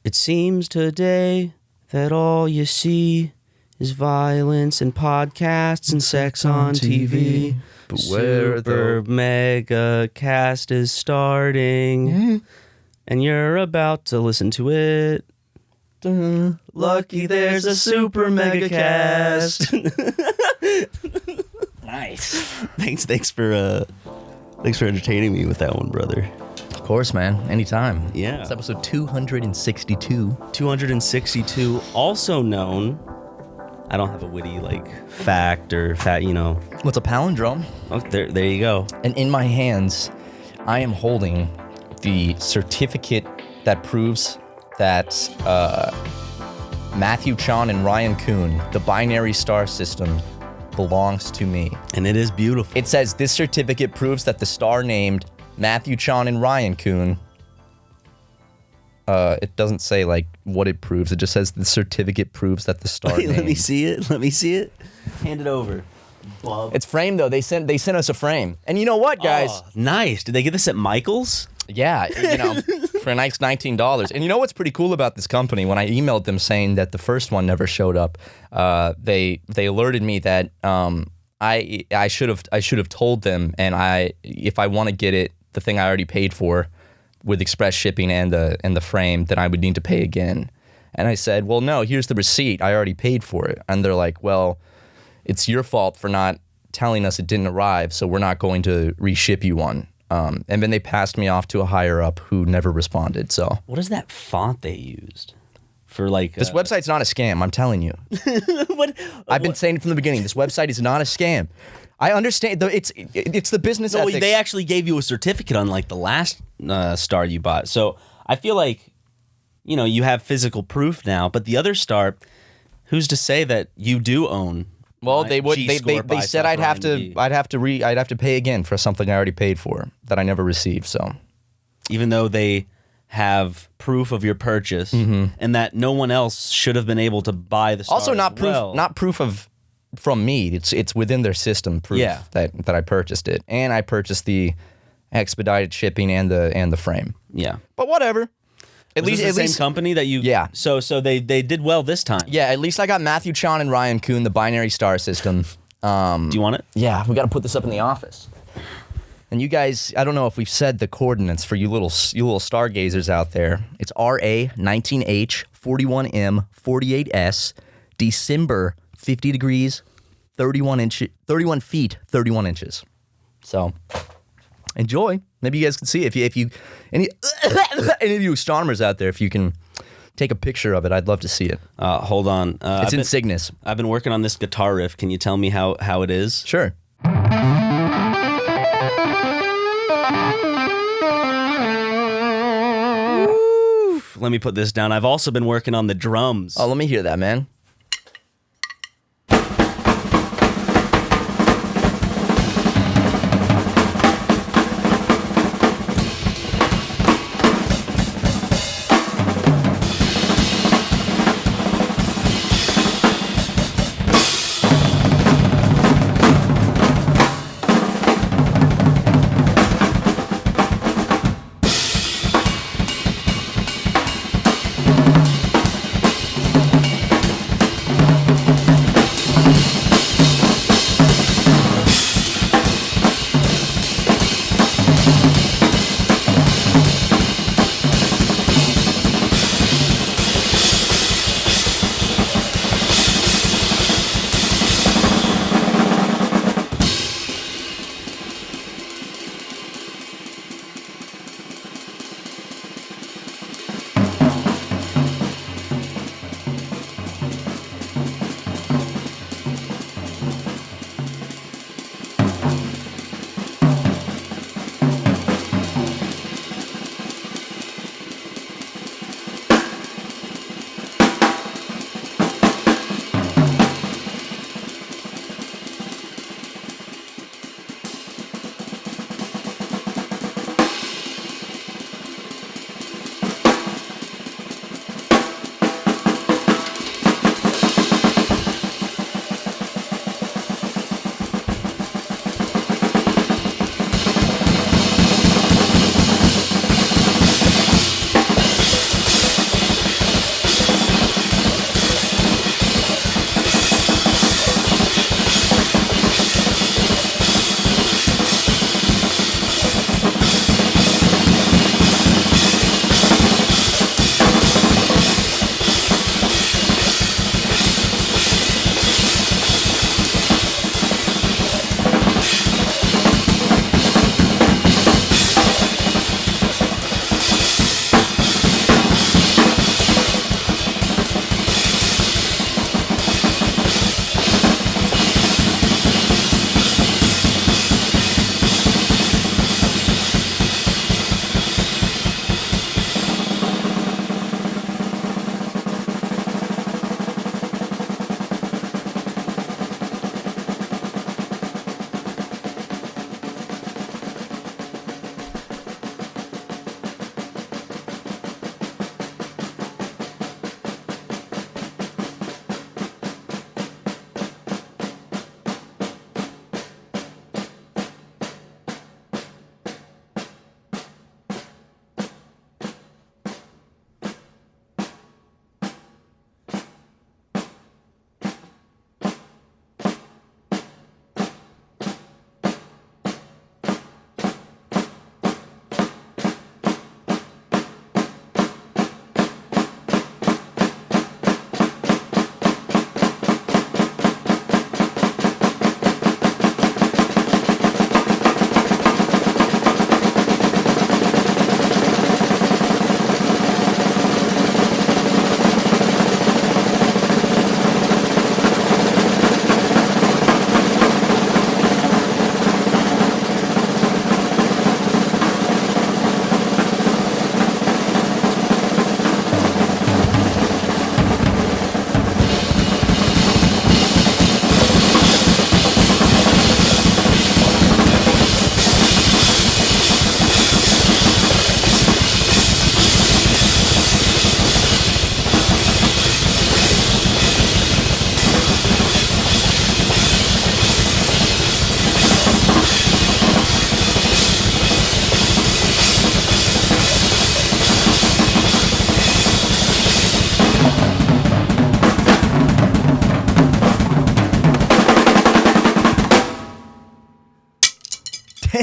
It seems today that all you see is violence and podcasts and sex on TV. But where SuperMegaCast is starting, and you're about to listen to it. Lucky there's a SuperMegaCast. Nice. Thanks for entertaining me with that one, brother. Of course, man. Anytime. Yeah. It's episode 262. 262, also known. I don't have a witty fact or What's a palindrome? Oh, there you go. And in my hands, I am holding the certificate that proves that Matthew Chan and Ryan Kuhn, the binary star system, belongs to me. And it is beautiful. It says this certificate proves that the star named Matthew Chan and Ryan Kuhn. It doesn't say what it proves. It just says the certificate proves that the star. Let me see it. Hand it over. Bub. It's framed though. They sent us a frame. And you know what, guys? Oh, nice. Did they get this at Michael's? Yeah, for a nice $19. And you know what's pretty cool about this company? When I emailed them saying that the first one never showed up, they alerted me that I should have told them, and if I want to get it, the thing I already paid for, with express shipping and the frame, then I would need to pay again. And I said, well, no, here's the receipt. I already paid for it. And they're like, well, it's your fault for not telling us it didn't arrive, so we're not going to reship you one. And then they passed me off to a higher up who never responded. So what is that font they used for this website's not a scam, I'm telling you. I've been saying it from the beginning. This website is not a scam. I understand though. It's the business ethics. They actually gave you a certificate on the last star you bought. So I feel like you have physical proof now. But the other star, who's to say that you do own? Well, they said I'd have to pay again for something I already paid for that I never received. So even though they have proof of your purchase and that no one else should have been able to buy the star. Also, not proof of from me. It's within their system proof that I purchased it, and I purchased the expedited shipping and the frame. Yeah, but whatever. At least the same company that you. Yeah. So they did well this time. Yeah. At least I got Matthew Chan and Ryan Kuhn, the binary star system. Do you want it? Yeah, we got to put this up in the office. And you guys, I don't know if we've said the coordinates for you little stargazers out there. It's RA 19H 41M 48S December 50 degrees 31 feet 31 inches. So enjoy. Maybe you guys can see it. If you any of you astronomers out there, if you can take a picture of it, I'd love to see it. Hold on. It's in Cygnus. I've been working on this guitar riff. Can you tell me how it is? Sure. Woo. Let me put this down. I've also been working on the drums. Oh, let me hear that, man.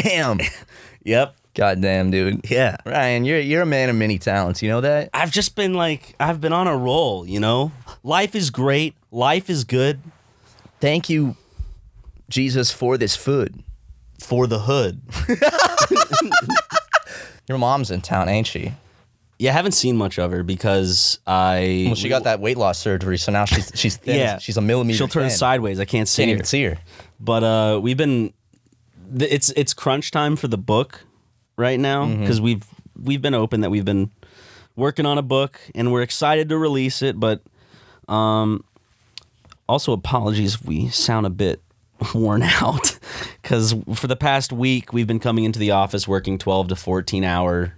Damn. Yep. Goddamn, dude. Yeah. Ryan, you're a man of many talents. You know that? I've just been I've been on a roll, you know? Life is great. Life is good. Thank you, Jesus, for this food. For the hood. Your mom's in town, ain't she? Yeah, I haven't seen much of her because Well, she got that weight loss surgery, so now she's thin. Yeah. She's a millimeter She'll turn thin. sideways. I can't see Can't her. even see her. But we've been it's crunch time for the book right now because we've been open that we've been working on a book and we're excited to release it, but also apologies if we sound a bit worn out because for the past week we've been coming into the office working 12 to 14 hour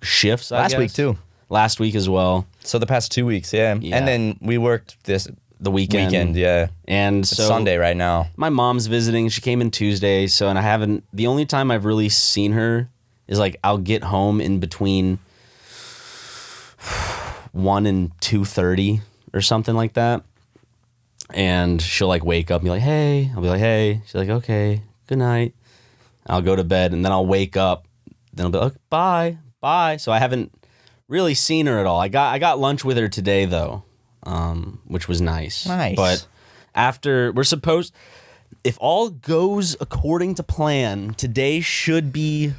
shifts. Last week too. Last week as well. So the past 2 weeks, yeah. And then we worked The weekend. yeah. And It's so Sunday right now. my mom's visiting. She came in Tuesday, the only time I've really seen her is I'll get home in between 1 and 2:30 or something like that. And she'll wake up and be like, "Hey." I'll be like, "Hey." She's like, "Okay, good night." I'll go to bed and then I'll wake up. Then I'll be like, "Bye, bye." So I haven't really seen her at all. I got lunch with her today though, which was nice. Nice. But if all goes according to plan, today should be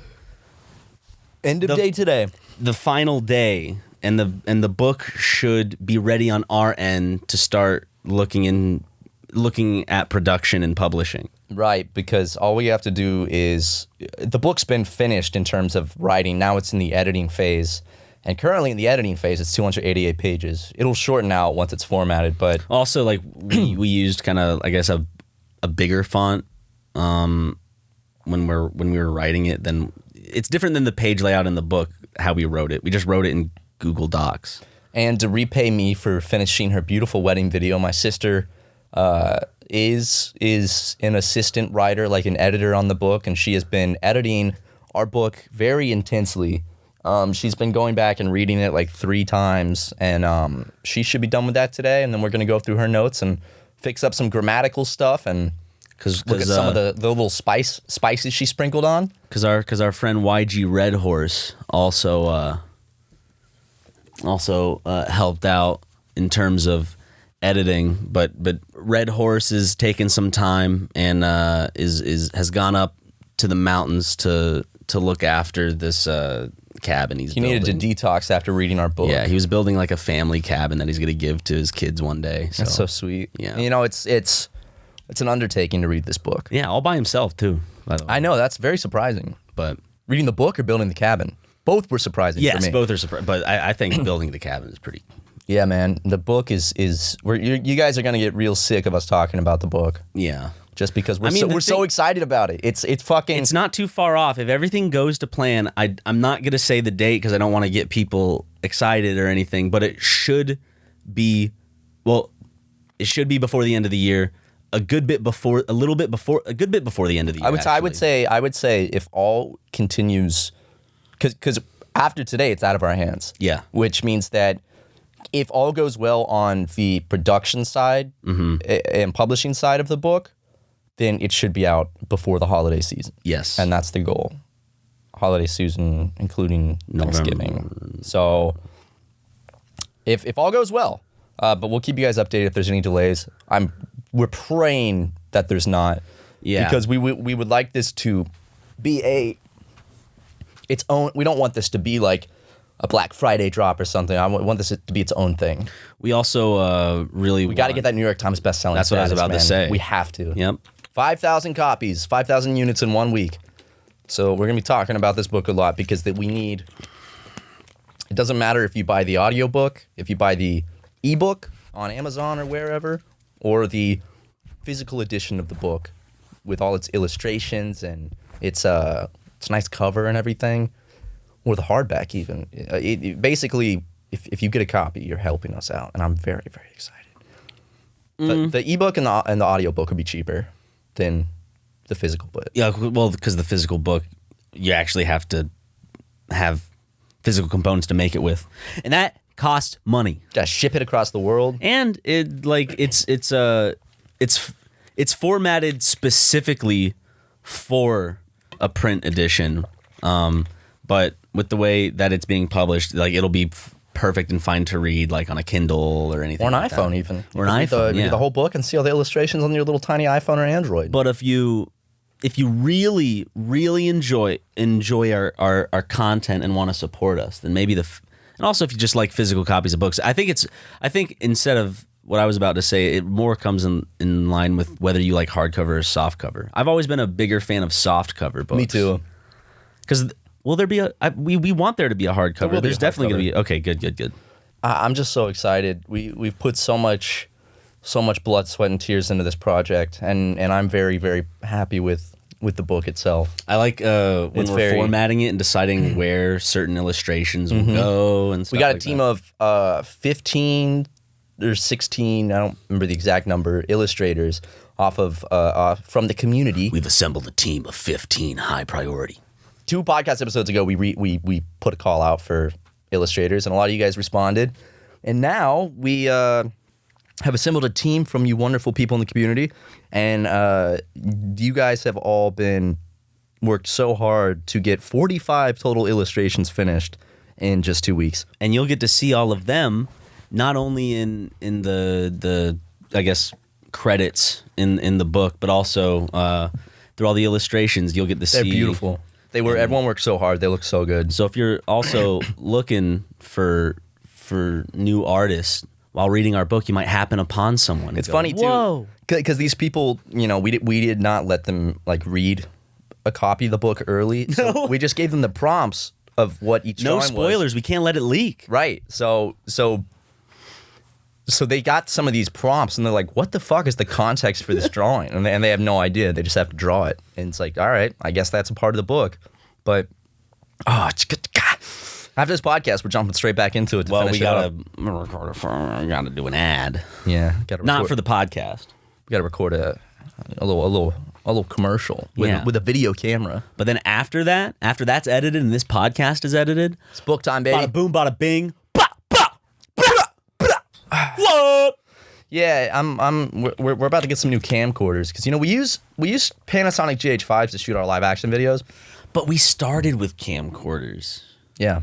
End of day today. the final day, and the book should be ready on our end to start looking at production and publishing. Right, because all we have to do is the book's been finished in terms of writing. Now it's in the editing phase. And currently in the editing phase, it's 288 pages. It'll shorten out once it's formatted, but Also, we used kind of, I guess, a bigger font when we were writing it. Then it's different than the page layout in the book. How we wrote it, we just wrote it in Google Docs. And to repay me for finishing her beautiful wedding video, my sister is an assistant writer, like an editor on the book, and she has been editing our book very intensely. She's been going back and reading it 3 times, and she should be done with that today. And then we're going to go through her notes and fix up some grammatical stuff and look at some of the little spices she sprinkled on. Because our friend YG Red Horse also helped out in terms of editing, but Red Horse is taking some time and has gone up to the mountains to look after this cabin he's building. He needed to detox after reading our book. Yeah, he was building a family cabin that he's going to give to his kids one day. So. That's so sweet. Yeah. You know, it's an undertaking to read this book. Yeah, all by himself too, by the way. I know, that's very surprising. But Reading the book or building the cabin? Both were surprising for yes, me. both are surprising. But I think building the cabin is pretty. Yeah, man. The book is you guys are going to get real sick of us talking about the book. Yeah. Just because we're the so thing- excited about it. It's fucking... It's not too far off. If everything goes to plan, I'm not going to say the date because I don't want to get people excited or anything, but it should be before the end of the year, a good bit before the end of the year. I would say if all continues, because after today it's out of our hands. Yeah. Which means that if all goes well on the production side and publishing side of the book, then it should be out before the holiday season. Yes. And that's the goal. Holiday season, including Thanksgiving. So if all goes well, but we'll keep you guys updated if there's any delays. We're praying that there's not. Yeah. Because we would like this to be its own. We don't want this to be like a Black Friday drop or something. I want this to be its own thing. We also We got to get that New York Times bestselling. That's what I was about to say. We have to. Yep. 5,000 copies, 5,000 units in 1 week. So we're going to be talking about this book a lot because we need... It doesn't matter if you buy the audiobook, if you buy the ebook on Amazon or wherever, or the physical edition of the book with all its illustrations and its nice cover and everything, or the hardback even. Basically, if you get a copy, you're helping us out, and I'm very, very excited. The ebook and the audiobook will be cheaper than the physical book. Yeah, well, because the physical book, you actually have to have physical components to make it with, and that costs money. Gotta ship it across the world, and it's formatted specifically for a print edition, but with the way that it's being published, like it'll be perfect and fine to read, like on a Kindle or anything, or an like iPhone that. even, or an iPhone. read the whole book and see all the illustrations on your little tiny iPhone or Android. But if you really enjoy our content and want to support us, then maybe and also if you just like physical copies of books, I think instead of what I was about to say, it more comes in line with whether you like hardcover or softcover. I've always been a bigger fan of softcover books. Me too. Because will there be we want there to be a hardcover. There's definitely going to be. Okay, good. I'm just so excited. We've put so much blood, sweat, and tears into this project, and I'm very, very happy with the book itself. I like when we're formatting it and deciding where certain illustrations will go and stuff. We got a team of 15 or 16, I don't remember the exact number, illustrators off of from the community. We've assembled a team of 15 high priority. 2 podcast episodes ago, we put a call out for illustrators, and a lot of you guys responded. And now we have assembled a team from you wonderful people in the community, and you guys have all worked so hard to get 45 total illustrations finished in just 2 weeks. And you'll get to see all of them, not only in the I guess credits in the book, but also through all the illustrations. You'll get to see. They're beautiful. Everyone worked so hard. They look so good. So if you're also looking for new artists while reading our book, you might happen upon someone. It's funny too, because these people, we did not let them like read a copy of the book early. So No. we just gave them the prompts of what each drawing No spoilers. was. We can't let it leak. Right. So they got some of these prompts, and they're like, "What the fuck is the context for this drawing?" And they have no idea. They just have to draw it, and it's like, all right, I guess that's a part of the book. But after this podcast, we're jumping straight back into it. Well, we gotta do an ad. Yeah, Not for the podcast. We gotta record a little commercial with a video camera. But then after that's edited and this podcast is edited, It's book time, baby. bada boom, bada bing. What? Yeah, we're about to get some new camcorders because we use Panasonic GH5s to shoot our live action videos. But we started with camcorders. Yeah.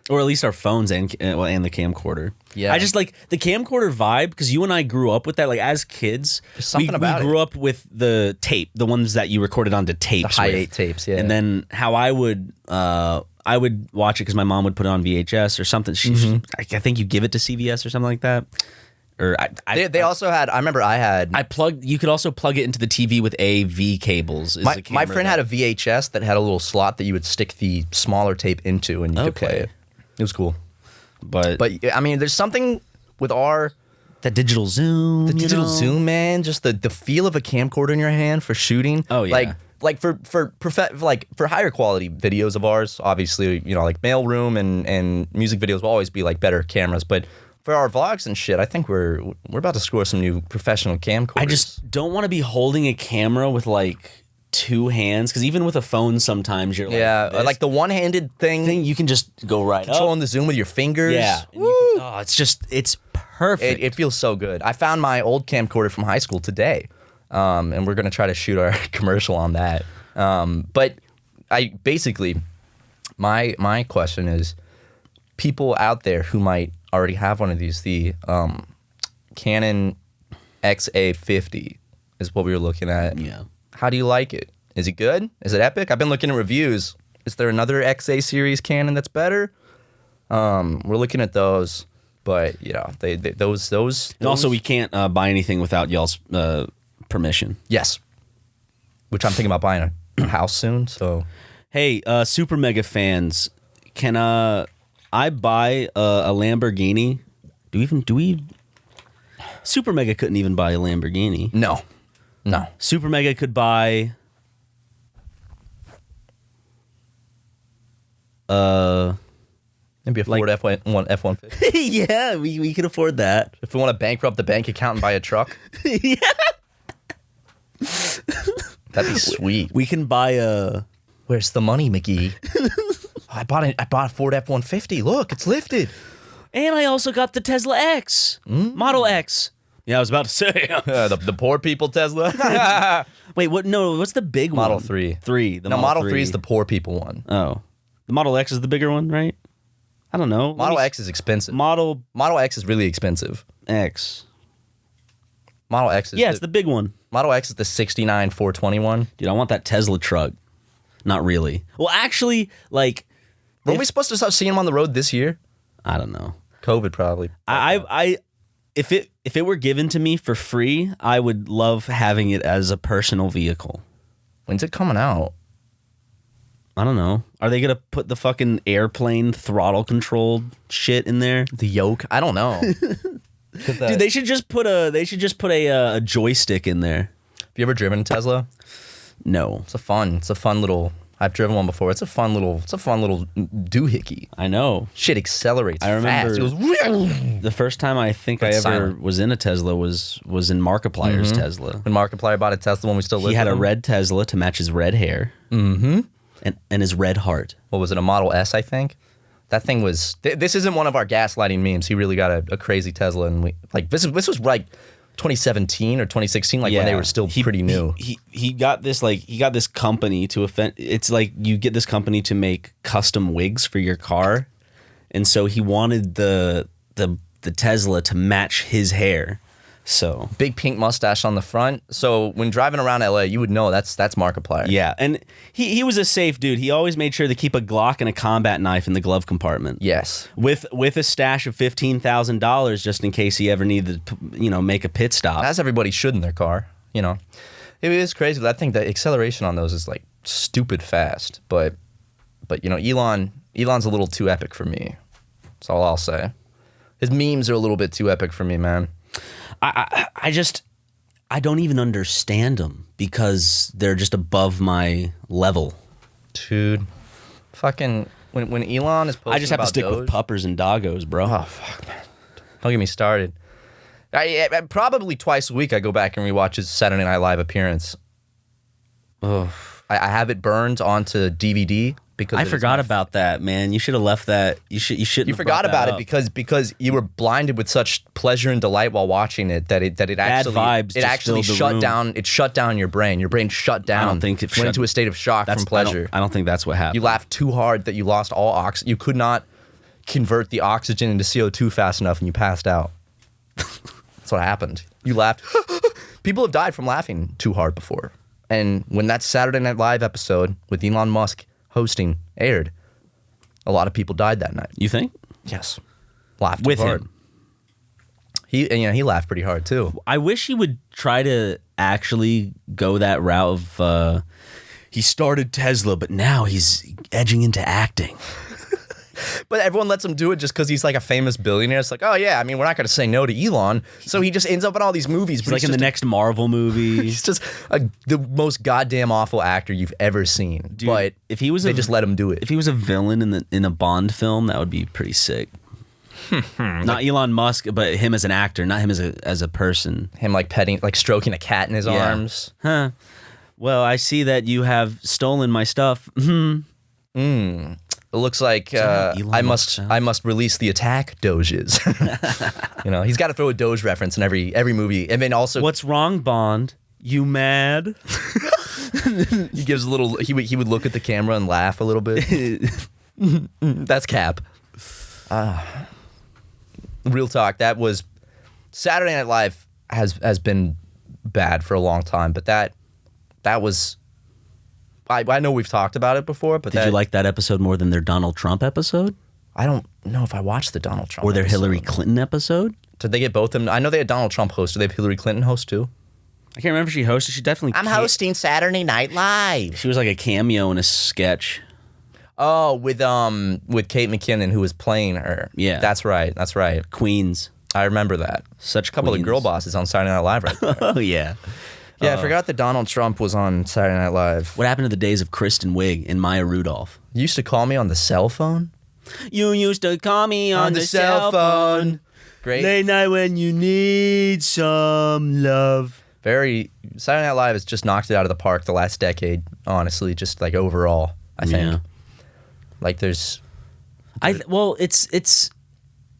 Or at least our phones and the camcorder. Yeah. I just like the camcorder vibe because you and I grew up with that. Like as kids, There's something we about grew up with the tape, the ones that you recorded onto tapes. The high with. 8 tapes, yeah. And then how I would watch it because my mom would put it on VHS or something. I think you give it to CVS or something like that. Or They also had. I remember I had. You could also plug it into the TV with AV cables. My friend had a VHS that had a little slot that you would stick the smaller tape into, and you could play it. It was cool. But I mean, there's something with that digital zoom, zoom, man. Just the feel of a camcorder in your hand for shooting. Oh yeah. Like for higher quality videos of ours, obviously, like mailroom and music videos will always be like better cameras, but for our vlogs and shit, I think we're about to score some new professional camcorders. I just don't want to be holding a camera with like 2 hands because even with a phone, sometimes you're like like the one-handed thing you can just go right controlling up. the zoom with your fingers. Yeah, and it's perfect. It feels so good. I found my old camcorder from high school today, and we're gonna try to shoot our commercial on that. But my question is, people out there who might already have one of these, the Canon XA50 is what we were looking at. Yeah. How do you like it? Is it good? Is it epic? I've been looking at reviews. Is there another XA series Canon that's better? We're looking at those, but those. And also, we can't buy anything without y'all's permission. Yes. Which I'm thinking about buying a house soon. So, hey, SuperMega fans, can I buy a Lamborghini? Do we? SuperMega couldn't even buy a Lamborghini. No. SuperMega could buy. Maybe a Ford F-150. Yeah, we could afford that. If we want to bankrupt the bank account and buy a truck. Yeah. That'd be sweet. We can buy a. Where's the money, McGee? I bought a Ford F-150. Look, it's lifted. And I also got the Tesla X, Model X. Yeah, I was about to say. The poor people Tesla. Wait, what? No, what's the big one? Model 3. Model 3 is the poor people one. Oh. The Model X is the bigger one, right? I don't know. Model X is expensive. Model X is really expensive. X. Model X is it's the big one. Model X is the 69 421. Dude, I want that Tesla truck. Not really. Well, actually, like... Weren't we supposed to start seeing them on the road this year? I don't know. COVID probably. If it were given to me for free, I would love having it as a personal vehicle. When's it coming out? I don't know. Are they gonna put the fucking airplane throttle controlled shit in there? The yoke? I don't know. Dude, they should just put a joystick in there. Have you ever driven a Tesla? No. It's a fun little. I've driven one before. It's a fun little doohickey. I know. Shit accelerates. I remember fast. It goes. The first time I think I ever was in a Tesla was in Markiplier's Tesla. When Markiplier bought a Tesla when we still lived. He had with a him. red Tesla to match his red hair. Mm-hmm. And his red heart. What was it? A Model S, I think. That thing was. This isn't one of our gaslighting memes. He really got a crazy Tesla, and this was like 2017 or 2016, when they were still pretty new. He got this company to offend. It's like you get this company to make custom wigs for your car, and so he wanted the Tesla to match his hair. So big pink mustache on the front. So when driving around LA, you would know that's Markiplier. Yeah, and he was a safe dude. He always made sure to keep a Glock and a combat knife in the glove compartment. Yes, with a stash of $15,000 just in case he ever needed to make a pit stop. As everybody should in their car. It is crazy. But I think the acceleration on those is like stupid fast. But Elon's a little too epic for me. That's all I'll say. His memes are a little bit too epic for me, man. I don't even understand them because they're just above my level. Dude, fucking when Elon is posting I just have to stick with puppers and doggos, bro. Oh, fuck, man. Don't get me started. Probably twice a week I go back and rewatch his Saturday Night Live appearance. Oh. I have it burned onto DVD. Because I forgot about that, man. You should have left that. You shouldn't. You forgot about it because you were blinded with such pleasure and delight while watching it that it actually shut down. It shut down your brain. Your brain shut down. I don't think it went into a state of shock from pleasure. I don't think that's what happened. You laughed too hard that you lost all oxygen. You could not convert the oxygen into CO2 fast enough, and you passed out. That's what happened. You laughed. People have died from laughing too hard before. And when that Saturday Night Live episode with Elon Musk hosting aired, a lot of people died that night. You think? Yes. Laughed with hard. him. He laughed pretty hard too. I wish he would try to actually go that route of he started Tesla, but now he's edging into acting. But everyone lets him do it just because he's like a famous billionaire. It's like, oh yeah, I mean, we're not going to say no to Elon. So he just ends up in all these movies. He's like in the next Marvel movie. He's just the most goddamn awful actor you've ever seen. Dude, but if he was they just let him do it. If he was a villain in a Bond film, that would be pretty sick. Not Elon Musk, but him as an actor, not him as a person. Him like stroking a cat in his arms. Huh. Well, I see that you have stolen my stuff. It looks like I must release the attack Doges. He's got to throw a Doge reference in every movie, and then also, what's wrong, Bond? You mad? He gives a little. He would look at the camera and laugh a little bit. That's Cap. Real talk. That was Saturday Night Live has been bad for a long time, but that was. I know we've talked about it before, but did you like that episode more than their Donald Trump episode? I don't know if I watched the Donald Trump or their episode. Hillary Clinton episode. Did they get both of them? I know they had Donald Trump host. Do they have Hillary Clinton host too? I can't remember if she hosted. She definitely. I'm hosting Saturday Night Live. She was like a cameo in a sketch. Oh, with Kate McKinnon, who was playing her. Yeah, that's right. Queens. I remember that. Such a couple of girl bosses on Saturday Night Live right there. Oh yeah. Yeah, I forgot that Donald Trump was on Saturday Night Live. What happened to the days of Kristen Wiig and Maya Rudolph? You used to call me on the cell phone? You used to call me on the cell phone. Great. Late night when you need some love. Saturday Night Live has just knocked it out of the park the last decade, honestly, just like overall, I think. Yeah. Like there's... It's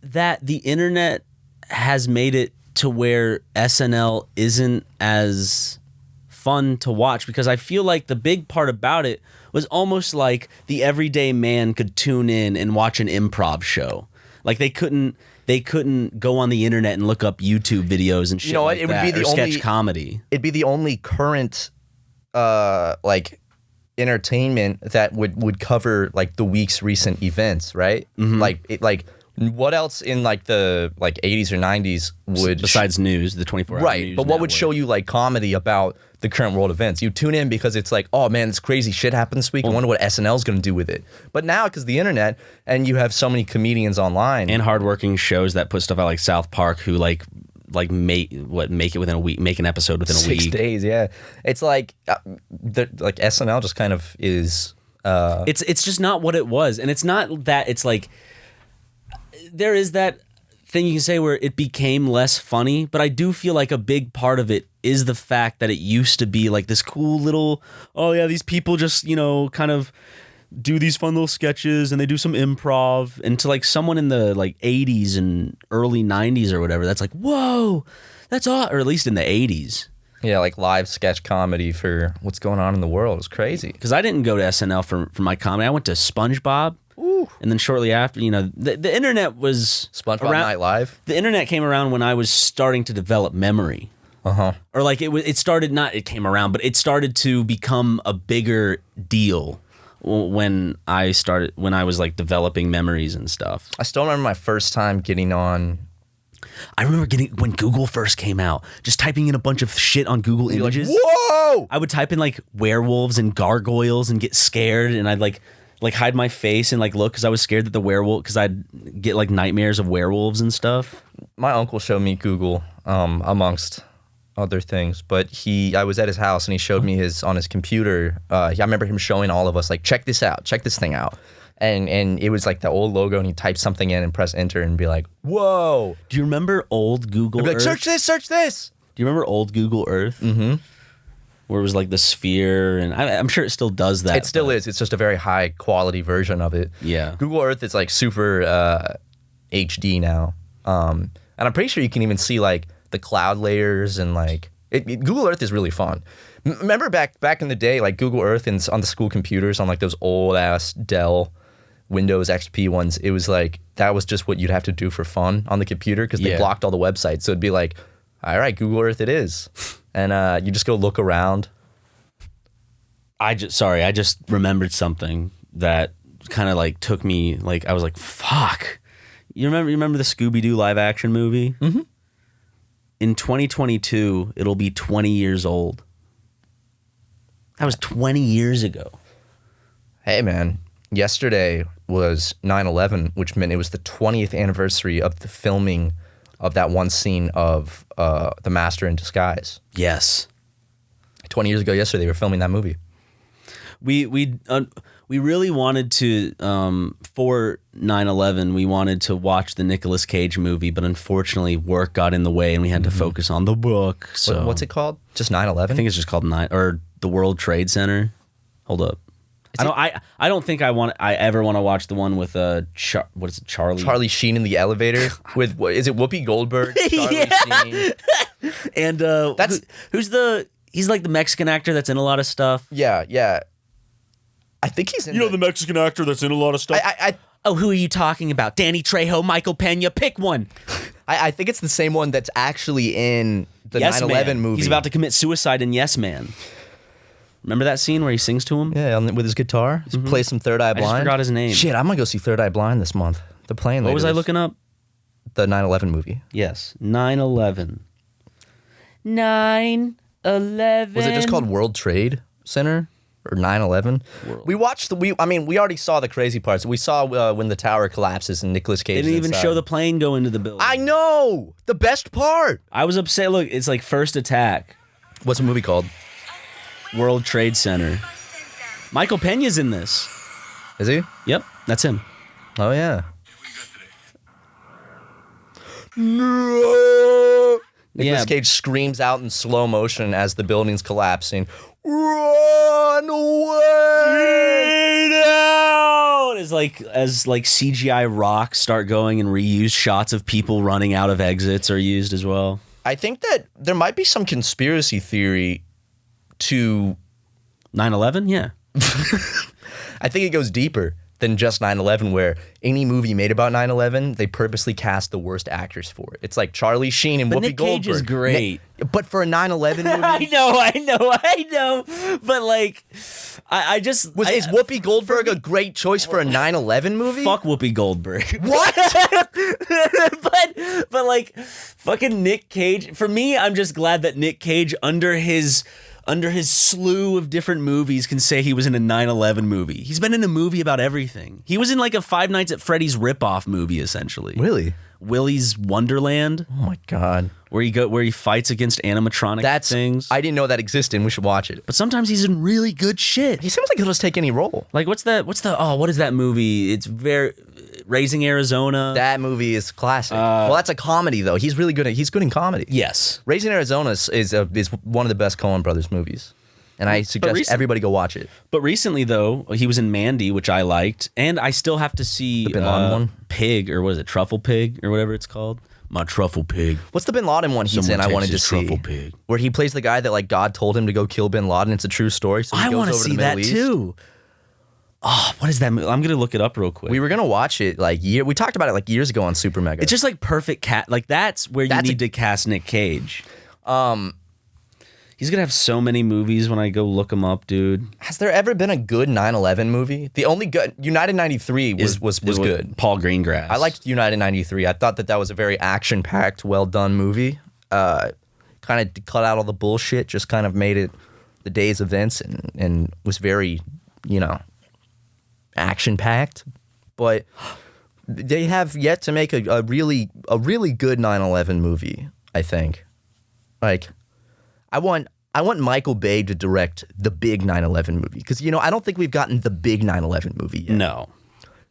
that the internet has made it to where SNL isn't as fun to watch, because I feel like the big part about it was almost like the everyday man could tune in and watch an improv show. Like they couldn't go on the internet and look up YouTube videos and shit. You know what? Like It would that, be the or sketch only comedy. It'd be the only current like entertainment that would cover like the week's recent events, right? Like what else in like the 80s or 90s would Besides news, the 24-hour right? news But what would network. show you like comedy about the current world events? You tune in because it's like, oh man, this crazy shit happened this week. I wonder what SNL is going to do with it. But now, because the internet, and you have so many comedians online and hardworking shows that put stuff out like South Park, who like make it within a week, make an episode within a week. 6 days, yeah. It's like like SNL just kind of is. It's just not what it was, and it's not that. It's like there is that thing you can say where it became less funny, but I do feel like a big part of it is the fact that it used to be like this cool little, oh yeah, these people just, you know, kind of do these fun little sketches and they do some improv, and to like someone in the like 80s and early 90s or whatever, that's like, whoa, that's all, or at least in the 80s. Yeah, like live sketch comedy for what's going on in the world. It's crazy. Because I didn't go to SNL for my comedy. I went to SpongeBob. Ooh. And then shortly after, you know, the internet was SpongeBob Night Live. The internet came around when I was starting to develop memory. Or like it started, not it came around, but it started to become a bigger deal when I was like developing memories and stuff. I still remember my first time getting on. I remember when Google first came out, just typing in a bunch of shit on Google Images. Like, whoa! I would type in like werewolves and gargoyles and get scared, and I'd like hide my face and like look, because I was scared that the werewolf, because I'd get like nightmares of werewolves and stuff. My uncle showed me Google, amongst other things, but I was at his house and he showed me on his computer. I remember him showing all of us like, check this out, check this thing out. And it was like the old logo, and he typed something in and press enter and be like, whoa. Do you remember old Google I'd be like, Earth? search this. Do you remember old Google Earth? Mm-hmm. Where it was like the sphere, and I'm sure it still does that. It still is. It's just a very high quality version of it. Yeah. Google Earth is like super HD now. And I'm pretty sure you can even see like the cloud layers, and like Google Earth is really fun. Remember back in the day, like Google Earth and on the school computers, on like those old ass Dell Windows XP ones, it was like that was just what you'd have to do for fun on the computer, because they blocked all the websites. So it'd be like, all right, Google Earth it is. And you just go look around. I just remembered something that kind of like took me, like I was like, fuck. You remember the Scooby-Doo live action movie? Mm-hmm. In 2022, it'll be 20 years old. That was 20 years ago. Hey man, yesterday was 9/11, which meant it was the 20th anniversary of the filming of that one scene of The Master in Disguise. Yes. 20 years ago yesterday, they were filming that movie. We really wanted to, for 9/11, we wanted to watch the Nicolas Cage movie, but unfortunately work got in the way and we had to focus on the book. So What's it called? Just 9/11? I think it's just called the World Trade Center. Hold up. I don't think I ever want to watch the one with what is it, Charlie? Charlie Sheen in the elevator with is it Whoopi Goldberg? Charlie Sheen. And he's like the Mexican actor that's in a lot of stuff. Yeah. I think he's in the Mexican actor that's in a lot of stuff. Who are you talking about? Danny Trejo, Michael Pena, pick one. I think it's the same one that's actually in the Yes 9/11 Man. movie. He's about to commit suicide in Yes Man. Remember that scene where he sings to him? Yeah, with his guitar. He plays some Third Eye Blind. I just forgot his name. Shit, I'm gonna go see Third Eye Blind this month. They're playing later. What was I looking up? The 9/11 movie. Yes, 9/11. 9/11. Was it just called World Trade Center or 9/11? We watched we already saw the crazy parts. We saw when the tower collapses and Nicolas Cage. They didn't even inside. show the plane go into the building. I know the best part. I was upset. Look, it's like First Attack. What's the movie called? World Trade Center. Michael Pena's in this. Is he? Yep, that's him. Oh yeah. No. Nicolas Cage screams out in slow motion as the building's collapsing. Run away! Get out! As CGI rocks start going and reused shots of people running out of exits are used as well. I think that there might be some conspiracy theory to 9/11, yeah. I think it goes deeper than just 9/11, where any movie made about 9/11, they purposely cast the worst actors for it. It's like Charlie Sheen and But Whoopi Nick Goldberg. Cage is great. But for a 9/11 movie, I know. But like, I just is Whoopi Goldberg a great choice for a 9/11 movie? fuck Whoopi Goldberg. What? but like, fucking Nick Cage. For me, I'm just glad that Nick Cage, under his slew of different movies, can say he was in a 9/11 movie. He's been in a movie about everything. He was in like a Five Nights at Freddy's ripoff movie, essentially. Really? Willy's Wonderland, Oh my god. where he fights against animatronic things. I didn't know that existed. We should watch it. But sometimes he's in really good shit. He seems like he'll just take any role. Like what is that movie? It's very Raising Arizona. That movie is classic. Well, that's a comedy though. He's really good he's good in comedy. Yes. Raising Arizona is one of the best Coen Brothers movies. And I suggest everybody go watch it. But recently, though, he was in Mandy, which I liked, and I still have to see the Bin Laden one? Pig, or what is it, Truffle Pig, or whatever it's called. My Truffle Pig. What's the Bin Laden one he's Someone in? I wanted to takes his see. Truffle Pig. Where he plays the guy that like God told him to go kill Bin Laden. It's a true story. So he I goes want to over see the that Middle East. too. Oh, what is that movie? I'm gonna look it up real quick. We were gonna watch it we talked about it like years ago on SuperMega. It's just like perfect cat. Like that's where you need to cast Nick Cage. He's gonna have so many movies when I go look him up, dude. Has there ever been a good 9/11 movie? The only good United 93 was good. Paul Greengrass. I liked United 93. I thought that was a very action-packed, well-done movie. Kind of cut out all the bullshit, just kind of made it the day's events and was very, action-packed. But they have yet to make a really good 9/11 movie, I think. Like, I want Michael Bay to direct the big 9/11 movie because I don't think we've gotten the big 9/11 movie yet. No,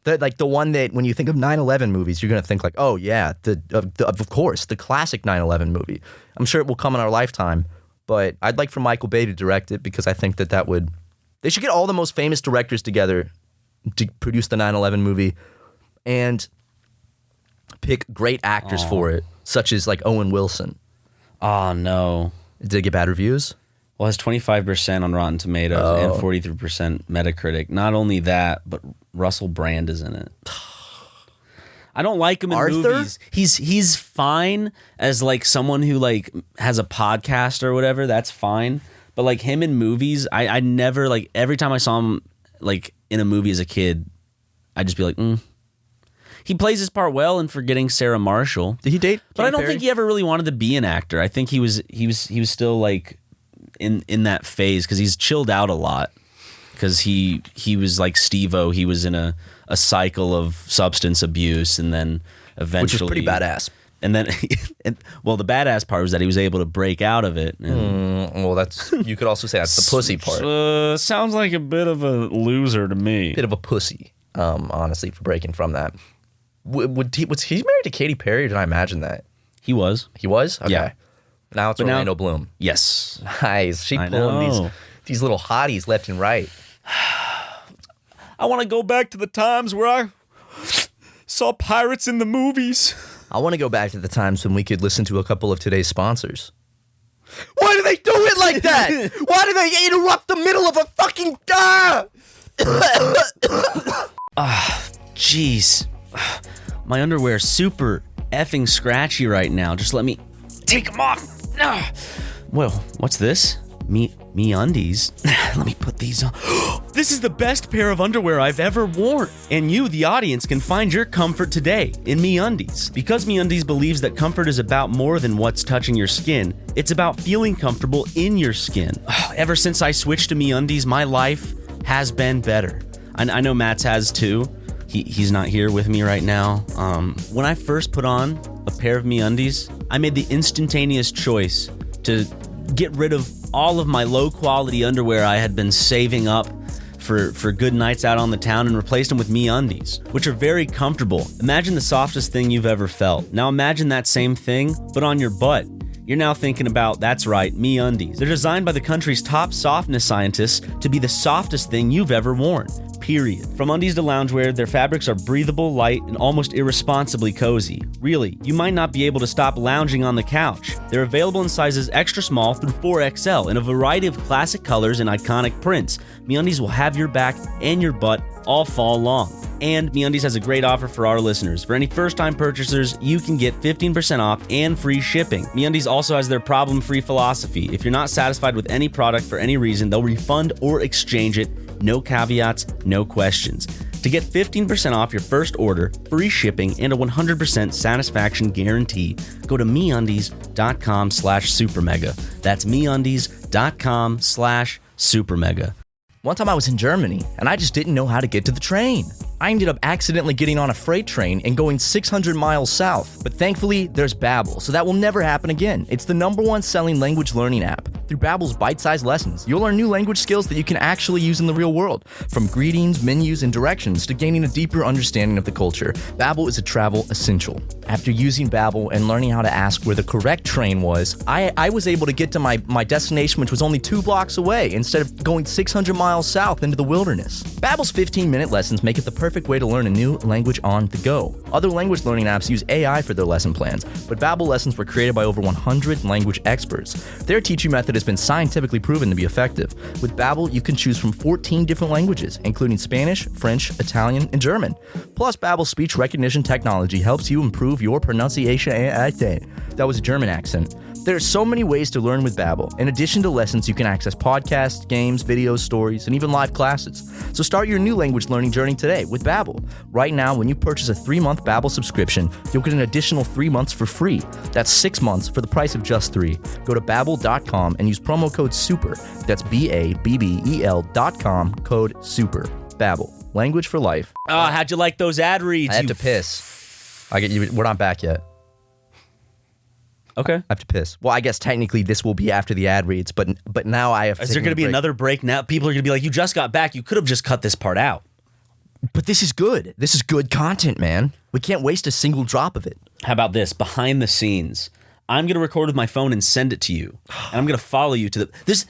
the one that when you think of 9/11 movies, you're gonna think like, oh yeah, of course the classic 9/11 movie. I'm sure it will come in our lifetime, but I'd like for Michael Bay to direct it because I think that they should get all the most famous directors together to produce the 9/11 movie and pick great actors for it, such as like Owen Wilson. Oh no. Did it get bad reviews? Well, it has 25% on Rotten Tomatoes and 43% Metacritic. Not only that, but Russell Brand is in it. I don't like him in movies. He's fine as like someone who like has a podcast or whatever. That's fine. But like him in movies, I never like every time I saw him like in a movie as a kid, I'd just be like, He plays his part well in Forgetting Sarah Marshall. Did he date? But I don't think he ever really wanted to be an actor. I think he was still like in that phase because he's chilled out a lot. Because he was like Steve-O. He was in a cycle of substance abuse and then eventually, which is pretty badass. And then, well, the badass part was that he was able to break out of it. Well, you could also say that's the pussy part. Sounds like a bit of a loser to me. Bit of a pussy, honestly, for breaking from that. Was he married to Katy Perry? Or did I imagine that? He was. He was? Okay. Yeah. Now it's Orlando Bloom. Yes. Nice. She pulling these little hotties left and right. I want to go back to the times where I saw pirates in the movies. I want to go back to the times when we could listen to a couple of today's sponsors. Why do they do it like that? Why do they interrupt the middle of a fucking... Jeez. My underwear is super effing scratchy right now. Just let me take them off. Well, what's this? Me undies. Let me put these on. This is the best pair of underwear I've ever worn. And you, the audience, can find your comfort today in Me Undies. Because Me Undies believes that comfort is about more than what's touching your skin. It's about feeling comfortable in your skin. Ever since I switched to Me Undies, my life has been better. I know Matt's has too. He's not here with me right now. When I first put on a pair of MeUndies, I made the instantaneous choice to get rid of all of my low-quality underwear I had been saving up for good nights out on the town and replaced them with MeUndies, which are very comfortable. Imagine the softest thing you've ever felt. Now imagine that same thing, but on your butt. You're now thinking about, that's right, MeUndies. They're designed by the country's top softness scientists to be the softest thing you've ever worn. Period. From undies to loungewear, their fabrics are breathable, light, and almost irresponsibly cozy. Really, you might not be able to stop lounging on the couch. They're available in sizes extra small through 4XL in a variety of classic colors and iconic prints. MeUndies will have your back and your butt all fall long. And MeUndies has a great offer for our listeners. For any first-time purchasers, you can get 15% off and free shipping. MeUndies also has their problem-free philosophy. If you're not satisfied with any product for any reason, they'll refund or exchange it. No caveats, no questions. To get 15% off your first order, free shipping, and a 100% satisfaction guarantee, go to MeUndies.com/SuperMega. That's MeUndies.com/SuperMega. One time I was in Germany, and I just didn't know how to get to the train. I ended up accidentally getting on a freight train and going 600 miles south. But thankfully, there's Babbel, so that will never happen again. It's the #1 selling language learning app. Through Babbel's bite-sized lessons, you'll learn new language skills that you can actually use in the real world. From greetings, menus, and directions to gaining a deeper understanding of the culture, Babbel is a travel essential. After using Babbel and learning how to ask where the correct train was, I was able to get to my destination, which was only 2 blocks away, instead of going 600 miles south into the wilderness. Babbel's 15-minute lessons make it the perfect way to learn a new language on the go. Other language learning apps use AI for their lesson plans, but Babbel lessons were created by over 100 language experts. Their teaching method has been scientifically proven to be effective. With Babbel, you can choose from 14 different languages, including Spanish, French, Italian, and German. Plus, Babbel's speech recognition technology helps you improve your pronunciation. That was a German accent. There are so many ways to learn with Babbel. In addition to lessons, you can access podcasts, games, videos, stories, and even live classes. So start your new language learning journey today with Babbel. Right now, when you purchase a 3-month Babbel subscription, you'll get an additional 3 months for free. That's 6 months for the price of just 3. Go to Babbel.com and use promo code SUPER. That's BABBEL.com, code SUPER. Babbel, language for life. How'd you like those ad reads? I had to piss. We're not back yet. Okay. I have to piss. Well, I guess technically this will be after the ad reads, but now I have to. Is there going to be another break now? People are going to be like, you just got back. You could have just cut this part out. But this is good. This is good content, man. We can't waste a single drop of it. How about this? Behind the scenes. I'm going to record with my phone and send it to you. And I'm going to follow you to the... This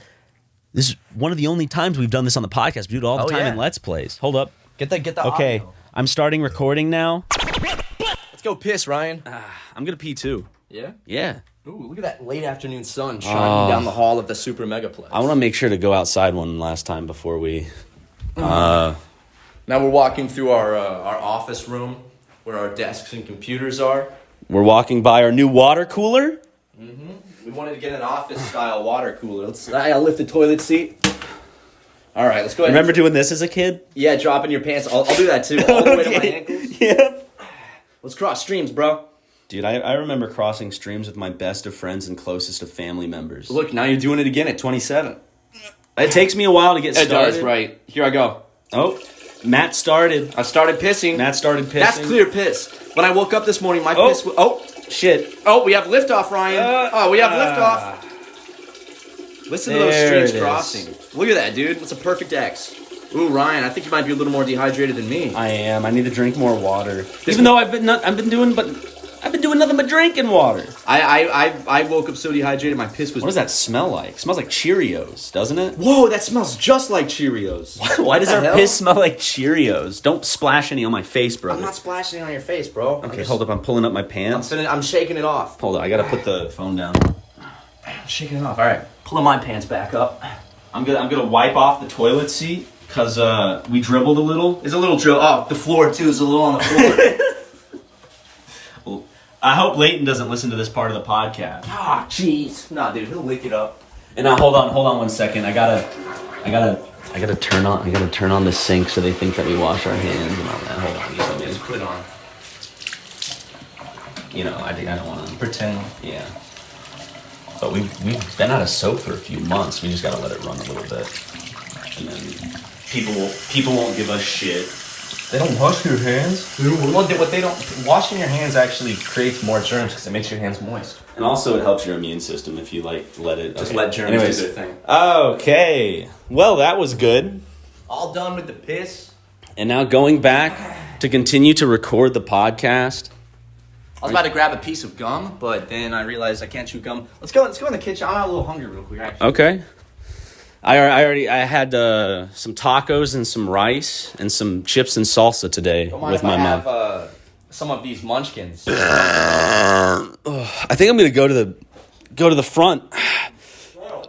is one of the only times we've done this on the podcast. We do it all the time in Let's Plays. Hold up. Get the Okay. audio. I'm starting recording now. Let's go piss, Ryan. I'm going to pee too. Yeah? Yeah. Ooh, look at that late afternoon sun shining down the hall of the SuperMega place. I want to make sure to go outside one last time before we... Now we're walking through our office room where our desks and computers are. We're walking by our new water cooler. Mm-hmm. We wanted to get an office-style water cooler. I'll lift the toilet seat. All right, let's go ahead. Remember doing this as a kid? Yeah, dropping your pants. I'll do that too, all the way to my ankles. Yeah. Let's cross streams, bro. Dude, I remember crossing streams with my best of friends and closest of family members. Look, now you're doing it again at 27. It takes me a while to get started. It does, right. Here I go. Oh, Matt started. I started pissing. Matt started pissing. That's clear piss. When I woke up this morning, my piss was... Oh, shit. Oh, we have liftoff, Ryan. We have liftoff. Listen to those streams crossing. Look at that, dude. That's a perfect X. Ooh, Ryan, I think you might be a little more dehydrated than me. I am. I need to drink more water. Even though I've been doing nothing but drinking water. I woke up so dehydrated, my piss was... What does that smell like? It smells like Cheerios, doesn't it? Whoa, that smells just like Cheerios. Why does our piss smell like Cheerios? Don't splash any on my face, brother. I'm not splashing it on your face, bro. Okay, hold up. I'm pulling up my pants. I'm shaking it off. Hold on. I got to put the phone down. I'm shaking it off. All right. Pulling my pants back up. I'm gonna wipe off the toilet seat because we dribbled a little. There's a little drill. Oh, the floor, too, is a little on the floor. Well, I hope Leighton doesn't listen to this part of the podcast. Ah, jeez. Nah, dude, he'll lick it up. And now hold on 1 second. I gotta turn on the sink so they think that we wash our hands and all that. Hold on, Just put it on. You know, I don't want to pretend. Yeah. But we've been out of soap for a few months. We just gotta let it run a little bit, and then people won't give us shit. They don't wash your hands. Washing your hands actually creates more germs because it makes your hands moist. And also it helps your immune system if you let it. Just let germs do their thing. Okay. Well, that was good. All done with the piss. And now going back to continue to record the podcast. was about to grab a piece of gum, but then I realized I can't chew gum. Let's go in the kitchen. I'm a little hungry real quick, actually. Okay. I had some tacos and some rice and some chips and salsa today with my mom. Have some of these munchkins. I think I'm gonna go to the front.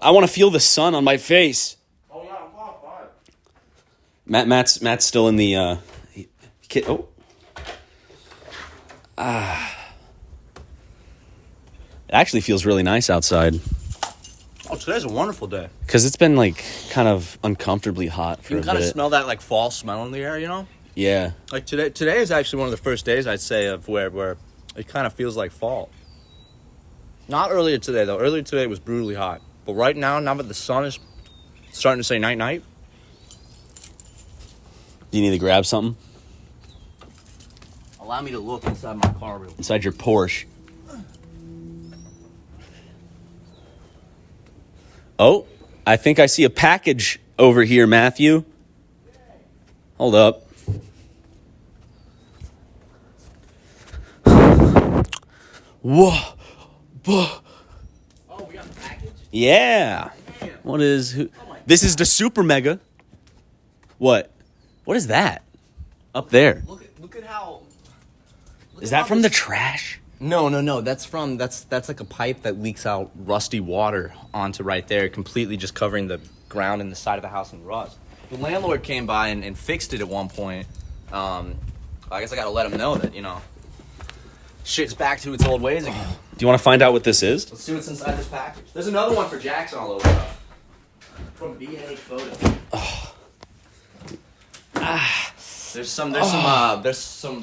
I want to feel the sun on my face. Oh yeah, Matt's still in the kit. Oh. It actually feels really nice outside. Oh, today's a wonderful day. Because it's been like kind of uncomfortably hot for a bit. You can kind of smell that like fall smell in the air, you know? Yeah. Like today is actually one of the first days I'd say of where it kind of feels like fall. Not earlier today though. Earlier today was brutally hot. But right now that the sun is starting to say night night. Do you need to grab something? Allow me to look inside my car real quick. Inside your Porsche. Oh, I think I see a package over here, Matthew. Hold up. Whoa. Oh, we got a package? Yeah. Damn. What is... This is the SuperMega. What? What is that? Up there. Look at how... Is that from the trash? No. That's like a pipe that leaks out rusty water onto right there, completely just covering the ground and the side of the house in rust. The landlord came by and fixed it at one point. I guess I gotta let him know that, shit's back to its old ways again. Do you want to find out what this is? Let's see what's inside this package. There's another one for Jackson all over up. From B&H Photo. There's some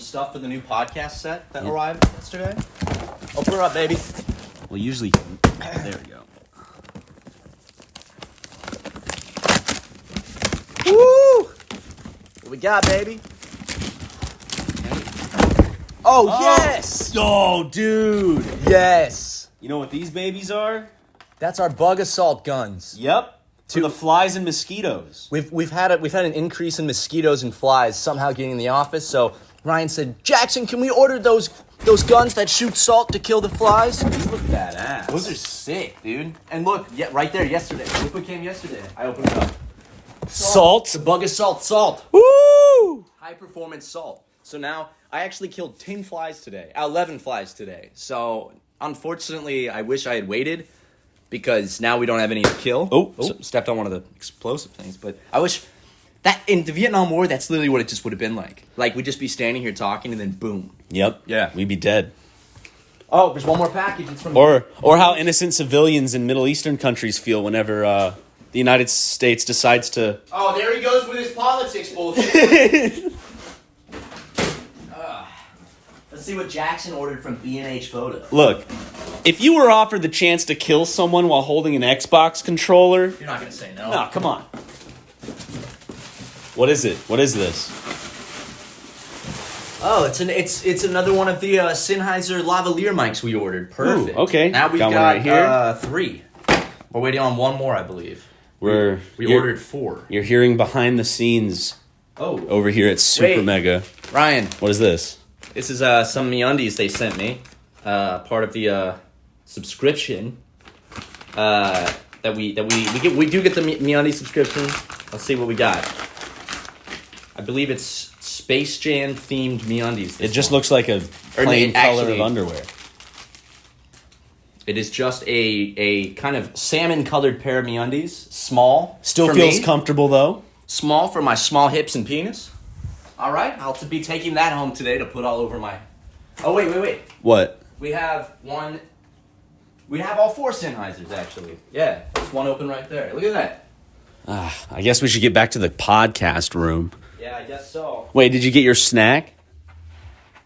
stuff for the new podcast set that arrived yesterday. Open her up, baby. Well, usually... There we go. Woo! What we got, baby? Oh, yes! Oh, dude! Yes! You know what these babies are? That's our bug assault guns. Yep. To the flies and mosquitoes. We've had an increase in mosquitoes and flies somehow getting in the office, so Ryan said, Jackson, can we order those guns that shoot salt to kill the flies? These look badass. Those are sick, dude. And look, right there yesterday. Look what came yesterday. I opened it up. Salt? The bug assault salt. Woo! High performance salt. So now I actually killed 11 flies today. So unfortunately, I wish I had waited because now we don't have any to kill. Stepped on one of the explosive things. But I wish that in the Vietnam War, that's literally what it just would have been like. Like we'd just be standing here talking and then boom. Yep. Yeah. We'd be dead. Oh, there's one more package. It's from Or how innocent civilians in Middle Eastern countries feel whenever the United States decides to... Oh, there he goes with his politics bullshit. Let's see what Jackson ordered from B&H Photo. Look, if you were offered the chance to kill someone while holding an Xbox controller... You're not going to say no. No, come on. What is it? What is this? Oh, it's another one of the Sennheiser lavalier mics we ordered. Perfect. Ooh, okay. Now we've got got one right here. 3. We're waiting on one more, I believe. We You're ordered 4. You're hearing behind the scenes over here at SuperMega. Ryan. What is this? This is some MeUndies they sent me. Part of the subscription that we get. We do get the MeUndies subscription. Let's see what we got. I believe it's Space Jam themed MeUndies. It just looks like a plain color of underwear. It is just a kind of salmon colored pair of MeUndies. Small. Still feels comfortable though. Small for my small hips and penis. All right, I'll be taking that home today to put all over my... Oh, wait. What? We have all 4 Sennheisers, actually. Yeah, there's one open right there. Look at that. I guess we should get back to the podcast room. Yeah, I guess so. Wait, did you get your snack?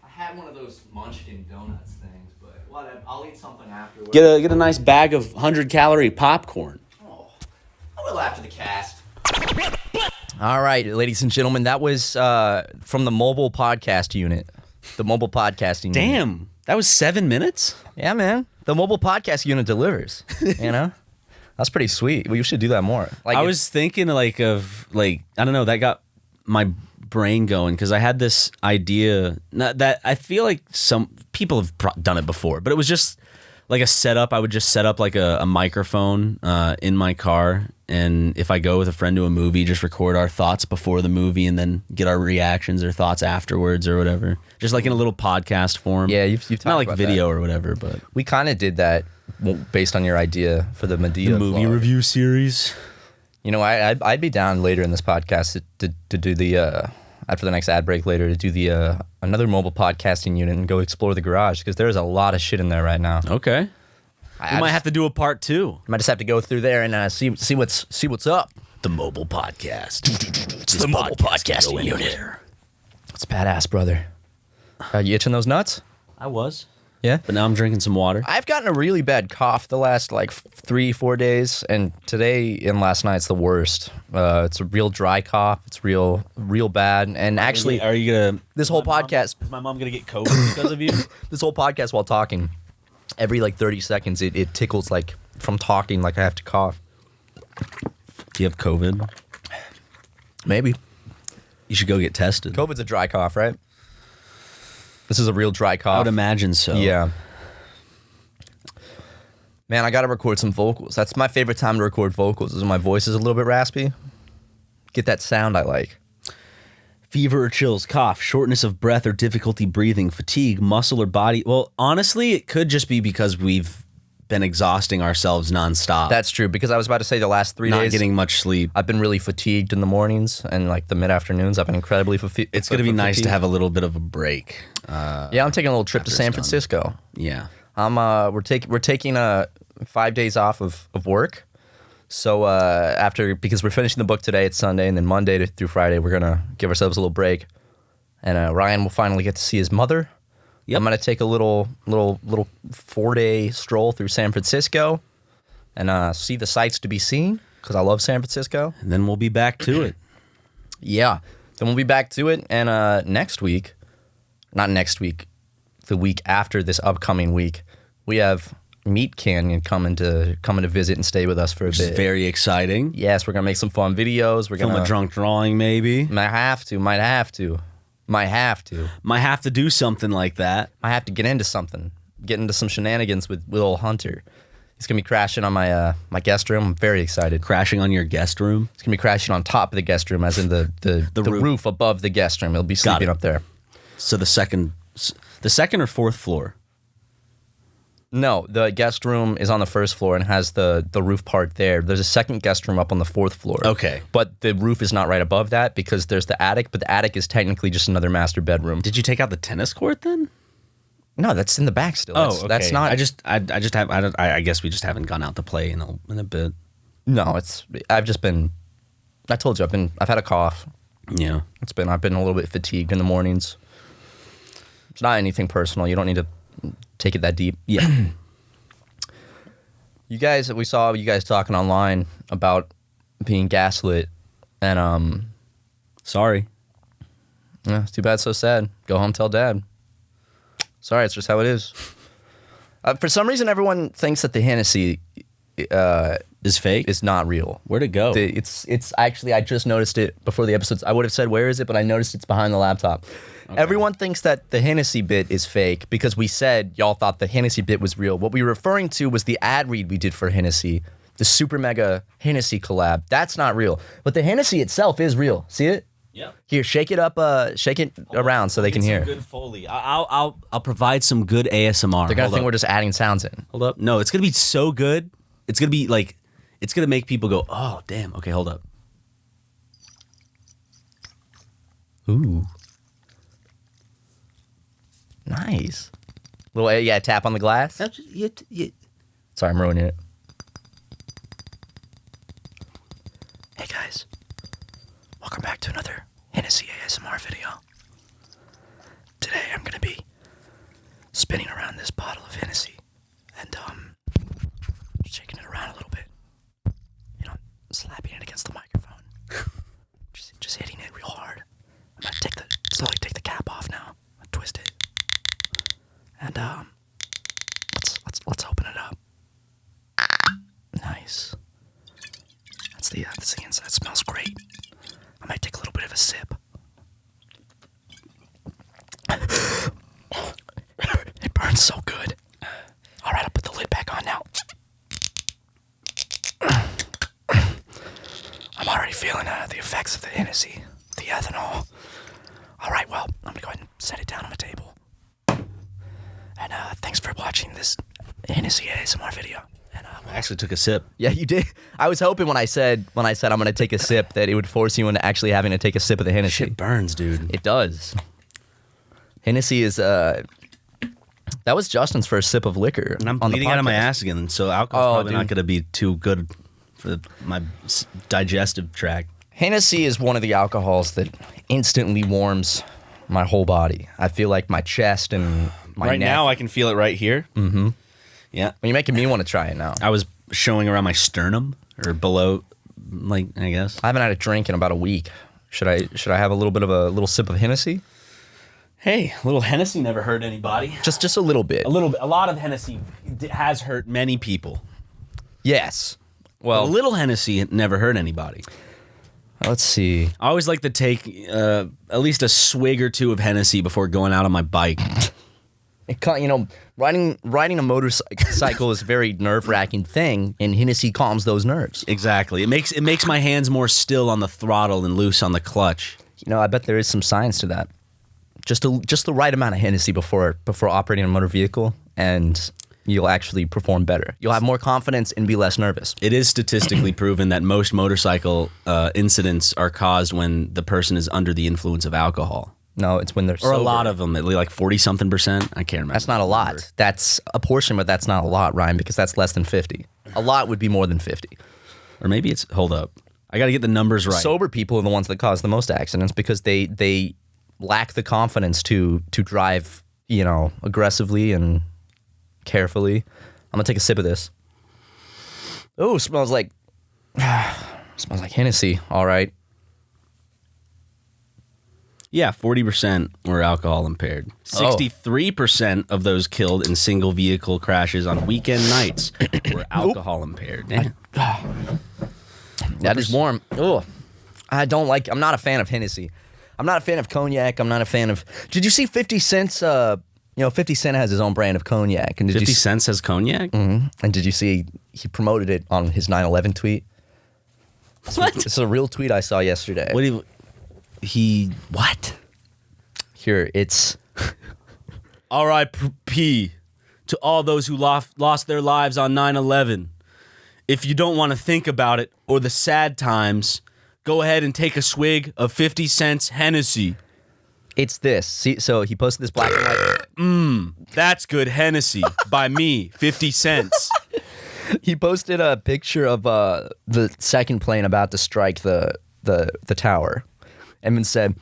I had one of those Munchkin Donuts things, but whatever. I'll eat something afterwards. Get a nice bag of 100-calorie popcorn. Oh, I will after the cast. All right, ladies and gentlemen, that was from the mobile podcast unit. The mobile podcasting unit. Damn, that was 7 minutes? Yeah, man. The mobile podcast unit delivers, That's pretty sweet. We should do that more. I was thinking I don't know, that got my brain going because I had this idea that I feel like some people have done it before, but it was just like a setup. I would just set up like a microphone in my car, and if I go with a friend to a movie, just record our thoughts before the movie and then get our reactions or thoughts afterwards or whatever. Just like in a little podcast form. Yeah, you've talked not like about video that. or whatever, but We kind of did that based on your idea for the Medea movie vlog. review series. You know, I'd be down later in this podcast to do the after the next ad break later to do the another mobile podcasting unit and go explore the garage because there's a lot of shit in there right now. Okay. We might have to do a part 2. Might just have to go through there and see what's up. The mobile podcast. It's the mobile podcasting unit. It's badass, brother. You itching those nuts? I was. Yeah. But now I'm drinking some water. I've gotten a really bad cough the last like 3-4 days, and today and last night's the worst. It's a real dry cough. It's real bad. And actually, are you gonna? this whole podcast, Is my mom gonna get COVID because of you? this whole podcast while talking, every like 30 seconds, it tickles like from talking, like I have to cough. Do you have COVID? Maybe. You should go get tested. COVID's a dry cough, right? This is a real dry cough. I would imagine so. Yeah. Man, I got to record some vocals. That's my favorite time to record vocals, is when my voice is a little bit raspy. Get that sound I like. Fever or chills, cough, shortness of breath or difficulty breathing, fatigue, muscle or body. Well, honestly, it could just be because we've been exhausting ourselves nonstop. That's true, because I was about to say the last 3 not days, getting much sleep. I've been really fatigued in the mornings, and like the mid-afternoons, I've been incredibly fatigued. It's going to be nice to have a little bit of a break. Yeah, I'm taking a little trip to San Francisco. Yeah. We're taking 5 days off of work. So because we're finishing the book today, it's Sunday, and then Monday through Friday, we're gonna give ourselves a little break, and Ryan will finally get to see his mother. Yep. I'm gonna take a little 4-day stroll through San Francisco, and see the sights to be seen, because I love San Francisco. And then we'll be back to it. Yeah, then we'll be back to it, and not next week, the week after this upcoming week, we have Meat Canyon coming to visit and stay with us for a bit. It's very exciting. Yes, we're gonna make some fun videos. We're Film gonna a drunk drawing, maybe. Might have to do something like that. I have to get into something. Get into some shenanigans with old Hunter. He's gonna be crashing on my my guest room. I'm very excited. Crashing on your guest room. He's gonna be crashing on top of the guest room, as in the roof above the guest room. He'll be sleeping up there. So the second or fourth floor. No, the guest room is on the first floor and has the roof part there. There's a second guest room up on the fourth floor. Okay. But the roof is not right above that because there's the attic, but the attic is technically just another master bedroom. Did you take out the tennis court then? No, that's in the back still. Okay. That's not. I guess we just haven't gone out to play in a bit. No, I've just been. I told you I've had a cough. Yeah. I've been a little bit fatigued in the mornings. It's not anything personal. You don't need to take it that deep. Yeah. We saw you guys talking online about being gaslit, and sorry. Yeah, it's too bad, so sad. Go home, tell dad. Sorry, it's just how it is. For some reason, everyone thinks that the Hennessy is fake. It's not real. Where'd it go? It's actually, I just noticed it before the episodes. I would have said, where is it? But I noticed it's behind the laptop. Okay. Everyone thinks that the Hennessy bit is fake because we said y'all thought the Hennessy bit was real. What we were referring to was the ad read we did for Hennessy, the SuperMega Hennessy collab. That's not real. But the Hennessy itself is real. See it? Yeah. Here, shake it up, shake it around so they can hear. Good Foley. I'll provide some good ASMR. They're gonna think we're just adding sounds in. Hold up. No, it's gonna be so good. It's gonna be like, it's gonna make people go, oh damn. Okay, hold up. Ooh. Nice. Little tap on the glass. Sorry, I'm ruining it. Hey guys, welcome back to another Hennessy ASMR video. Today I'm gonna be spinning around this bottle of Hennessy and shaking it around a little bit. You know, slapping it against the microphone. just hitting it real hard. I'm gonna slowly take the cap off now. I'll twist it. And let's open it up. Nice. That's the inside. It smells great. I might take a little bit of a sip. already feeling the effects of the Hennessy, the ethanol. All right, well, I'm going to go ahead and set it down on the table. And thanks for watching this Hennessy ASMR video. And, I actually took a sip. Yeah, you did. I was hoping when I said I'm going to take a sip that it would force you into actually having to take a sip of the Hennessy. Shit burns, dude. It does. Hennessy is that was Justin's first sip of liquor. And I'm on bleeding the out of my podcast. ass again, so alcohol's probably not dude. going to be too good for my digestive tract. Hennessy is one of the alcohols that instantly warms my whole body. I feel like my chest and my Right neck. now, I can feel it right here. Mm-hmm. Yeah. Well, you're making me want to try it now. I was showing around my sternum or below, like, I guess. I haven't had a drink in about a week. Should I have a little sip of Hennessy? Hey, a little Hennessy never hurt anybody. Just a little bit. A little bit. A lot of Hennessy has hurt many people. Yes. A Well, little Hennessy never hurt anybody. let's see. I always like to take at least a swig or two of Hennessy before going out on my bike. Riding a motorcycle is a very nerve-wracking thing, and Hennessy calms those nerves. Exactly. It makes my hands more still on the throttle and loose on the clutch. I bet there is some science to that. Just the right amount of Hennessy before operating a motor vehicle, and you'll actually perform better. You'll have more confidence and be less nervous. It is statistically proven that most motorcycle incidents are caused when the person is under the influence of alcohol. No, it's when they're Or sober. a lot of them, at least like 40-something%. I can't remember. That's not a lot. That's a portion, but that's not a lot, Ryan, because that's less than 50. A lot would be more than 50. Or maybe it's, hold up. I got to get the numbers right. Sober people are the ones that cause the most accidents because they lack the confidence to drive, aggressively and carefully. I'm gonna take a sip of this. Oh, smells like Hennessy. All right. Yeah, 40% were alcohol impaired. 63% of those killed in single vehicle crashes on weekend nights were alcohol impaired. Yeah. That is warm. Oh, I'm not a fan of Hennessy. I'm not a fan of cognac. I'm not a fan of. Did you see 50 Cent's? 50 Cent has his own brand of cognac. And did 50 you, cents has cognac? And did you see he promoted it on his 9/11 tweet? What? This is a real tweet I saw yesterday. What do you, what? Here, it's R.I.P. to all those who lost their lives on 9/11. If you don't want to think about it or the sad times, go ahead and take a swig of 50 cents Hennessy. It's this. See, so he posted this black and white. That's good Hennessy by me, 50 cents. He posted a picture of the second plane about to strike the tower, and then said,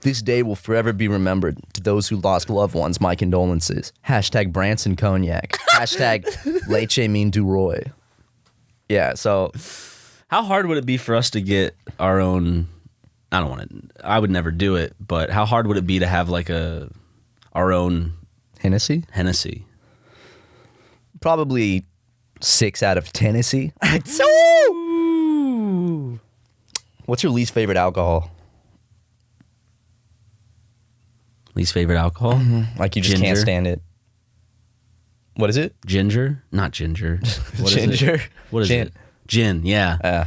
"This day will forever be remembered. To those who lost loved ones, my condolences. Hashtag Branson Cognac. Hashtag Leche Min du Roy." Yeah. So How hard would it be for us to get our own? I would never do it, but how hard would it be to have like our own Hennessy, Hennessy? probably 6 out of Tennessee. What's your least favorite alcohol? Least favorite alcohol? Like you just can't Ginger. stand it. What is it? Ginger? Not ginger. What is Ginger. it? What is Gin. it? Gin, yeah.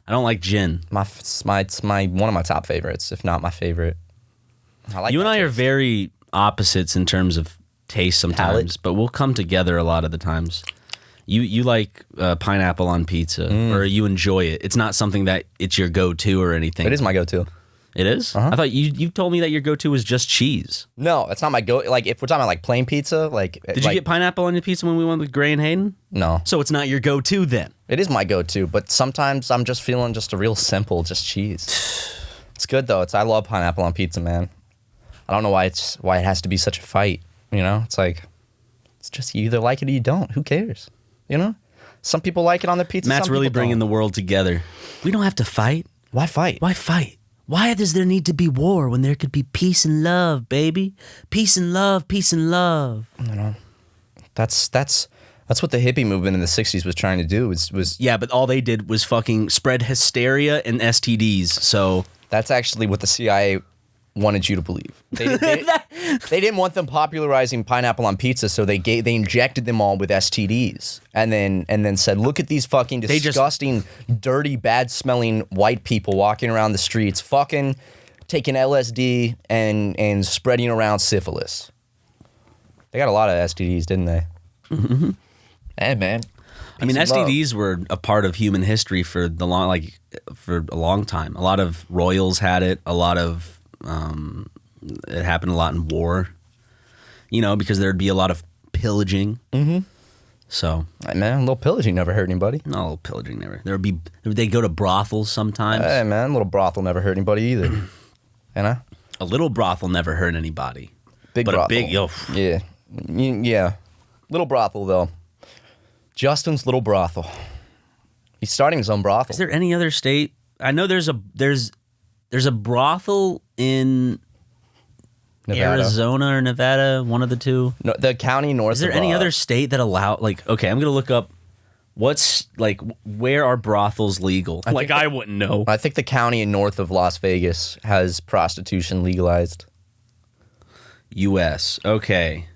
I don't like gin. It's my one of my top favorites, if not my favorite. I like You and that I are taste. very opposites in terms of taste sometimes, Palate. but we'll come together a lot of the times. You like pineapple on pizza, or you enjoy it. It's not something that it's your go-to or anything. It is my go-to. It is? I thought you told me that your go-to was just cheese. No, it's not my go. Like if we're talking about like plain pizza, like Did you get pineapple on your pizza when we went with Gray and Hayden? No, So it's not your go-to then. it is my go-to. But sometimes I'm just feeling just a real simple, just cheese. It's good though. I love pineapple on pizza, man. I don't know why it has to be such a fight. It's like it's just you either like it or you don't. Who cares? Some people like it on their pizza. Matt's some really people bringing don't. the world together. We don't have to fight. Why fight? Why fight? Why does there need to be war when there could be peace and love, baby? Peace and love, peace and love. That's what the hippie movement in the 60s was trying to do. Was Yeah, but all they did was fucking spread hysteria and STDs. So That's actually what the CIA wanted you to believe. They didn't want them popularizing pineapple on pizza, so they injected them all with STDs, and then said, look at these fucking disgusting, dirty, bad-smelling white people walking around the streets, fucking taking LSD and spreading around syphilis. They got a lot of STDs, didn't they? Mm-hmm. Hey, man. I mean, STDs were a part of human history for a long time. A lot of royals had it. A lot of it happened a lot in war. You know, because there'd be a lot of pillaging. Mm-hmm. So, man, a little pillaging never hurt anybody. No, a little pillaging never. They go to brothels sometimes. Hey, man, a little brothel never hurt anybody either. You know, a little brothel never hurt anybody. Big but brothel. Yeah. Little brothel though. Justin's little brothel. He's starting his own brothel. Is there any other state? I know there's a brothel in Nevada. Arizona or Nevada, one of the two. No, the county north. Is there any other state that allow okay, I'm gonna look up where are brothels legal? I wouldn't know. I think the county north of Las Vegas has prostitution legalized. U.S. Okay.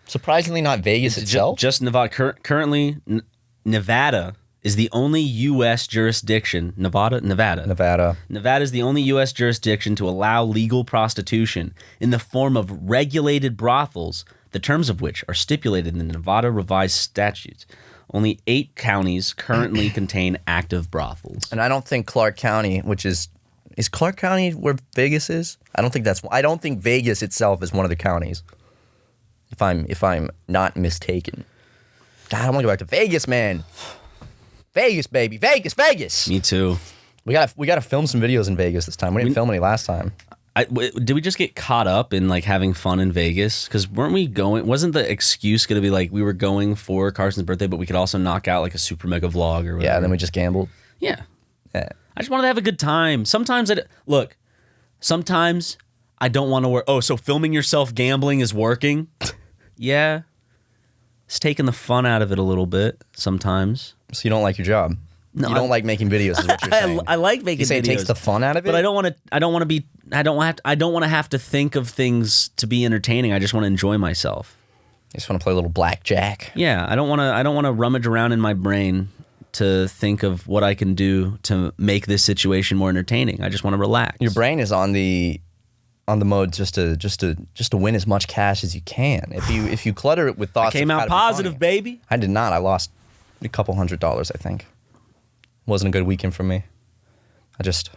Surprisingly, not Vegas itself. Just Nevada. Currently, Nevada is the only U.S. jurisdiction. Nevada is the only U.S. jurisdiction to allow legal prostitution in the form of regulated brothels, the terms of which are stipulated in the Nevada revised statutes. Only 8 counties currently contain active brothels. And I don't think Clark County, which is Clark County where Vegas is? I don't think Vegas itself is one of the counties. If I'm not mistaken. God, I want to go back to Vegas, man. Vegas, baby. Vegas. Me too. We gotta film some videos in Vegas this time. We didn't film any last time. Did we just get caught up in having fun in Vegas? Because wasn't the excuse going to be we were going for Carson's birthday, but we could also knock out a SuperMega vlog or whatever? Yeah, and then we just gambled. Yeah. I just wanted to have a good time. Sometimes I don't want to work. Oh, so filming yourself gambling is working? Yeah. It's taking the fun out of it a little bit sometimes. So you don't like your job? No, you don't like making videos, is what you're saying. I like making videos. You say it takes the fun out of it? But I don't want to have to think of things to be entertaining. I just want to enjoy myself. You just want to play a little blackjack. Yeah, I don't want to rummage around in my brain to think of what I can do to make this situation more entertaining. I just want to relax. Your brain is on the mode just to win as much cash as you can. If you clutter it with thoughts, I came out positive, baby. I did not. I lost a couple $100, I think. Wasn't a good weekend for me. That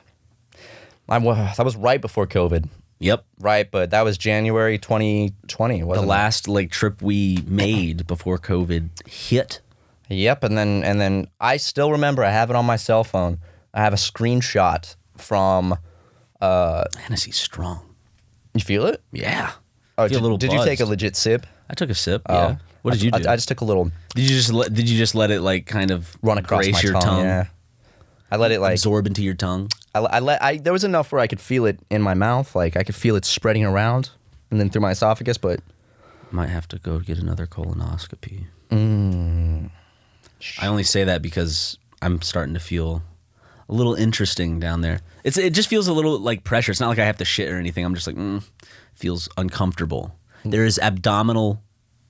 was right before COVID. Yep. Right, but that was January 2020, wasn't it? The last trip we made before COVID hit. Yep, and then I still remember, I have it on my cell phone. I have a screenshot from Hennessy's strong. You feel it? Yeah. Oh, did you take a legit sip? I took a sip. Yeah. What did you do? I just took a little. Did you just let it kind of run across my tongue? Yeah. I let it absorb into your tongue. There was enough where I could feel it in my mouth, I could feel it spreading around, and then through my esophagus. But might have to go get another colonoscopy. I only say that because I'm starting to feel a little interesting down there. It just feels a little like pressure. It's not like I have to shit or anything. I'm just feels uncomfortable. There is abdominal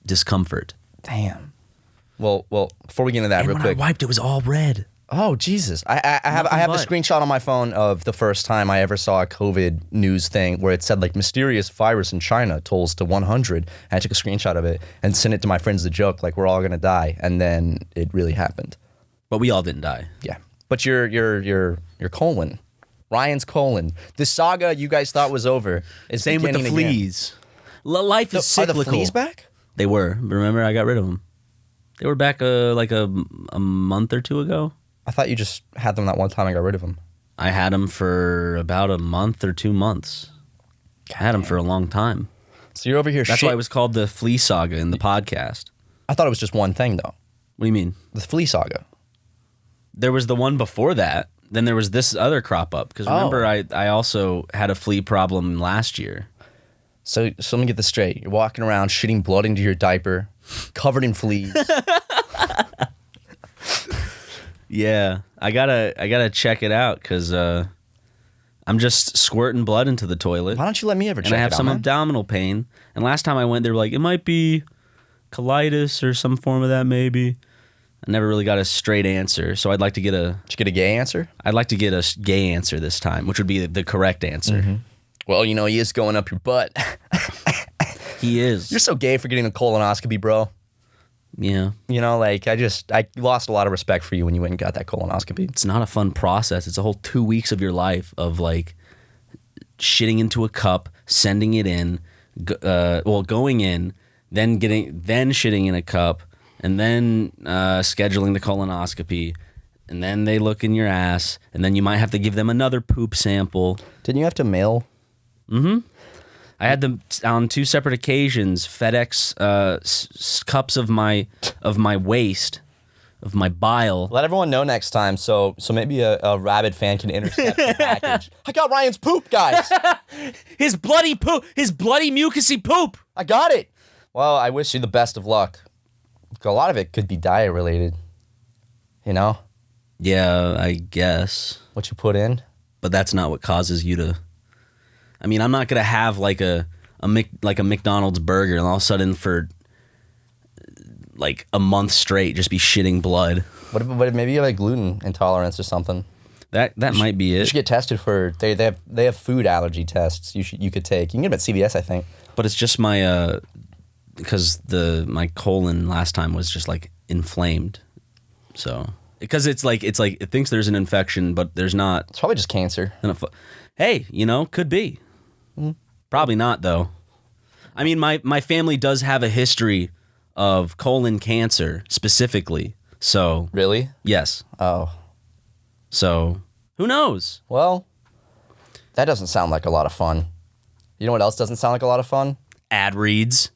discomfort. Damn. Well, before we get into that, real quick. When I wiped, it was all red. Oh, Jesus. I have a screenshot on my phone of the first time I ever saw a COVID news thing where it said mysterious virus in China tolls to 100. And I took a screenshot of it and sent it to my friends as a joke, we're all going to die. And then it really happened. But we all didn't die. Yeah. But your colon, Ryan's colon, the saga you guys thought was over is same with the fleas. Life is cyclical. Are the fleas back? They were. Remember, I got rid of them. They were back a month or two ago. I thought you just had them that one time and got rid of them. I had them for about a month or 2 months. I had them for a long time. So you're over here. That's why it was called the flea saga in the podcast. I thought it was just one thing, though. What do you mean? The flea saga. There was the one before that. Then there was this other crop up. Because remember, I also had a flea problem last year. So let me get this straight. You're walking around shitting blood into your diaper, covered in fleas. Yeah, I gotta check it out because I'm I'm just squirting blood into the toilet. Why don't you let me ever check and I have it out, some man? abdominal pain. And last time I went, they were like, it might be colitis or some form of that, maybe. I never really got a straight answer, so I'd like to get a... Did you get a gay answer? I'd like to get a gay answer this time, which would be the correct answer. Mm-hmm. Well, you know, he is going up your butt. He is. You're so gay for getting a colonoscopy, bro. Yeah. You know, like, I lost a lot of respect for you when you went and got that colonoscopy. It's not a fun process. It's a whole 2 weeks of your life of, like, shitting into a cup, sending it in, going in, then shitting in a cup, and then scheduling the colonoscopy, and then they look in your ass, and then you might have to give them another poop sample. Didn't you have to mail? Mm-hmm. I had them on 2 separate occasions FedEx cups of my waste, of my bile. Let everyone know next time, so maybe a rabid fan can intercept the package. I got Ryan's poop, guys. His bloody poop, his bloody mucusy poop. I got it. Well, I wish you the best of luck. A lot of it could be diet related, you know? Yeah, I guess. What you put in? But that's not what causes you to... I mean, I'm not going to have like a McDonald's burger and all of a sudden for like a month straight just be shitting blood. What if maybe you have like gluten intolerance or something? That might be it. You should get tested for... They have food allergy tests you could take. You can get them at CVS, I think. But it's just my... because my colon last time was just like inflamed, so because it's like it thinks there's an infection, but there's not. It's probably just cancer. Hey, you know, could be. Probably not though. I mean, my family does have a history of colon cancer specifically, so Really? yes. Oh. So who knows? Well, that doesn't sound like a lot of fun. You know what else doesn't sound like a lot of fun? Ad reads.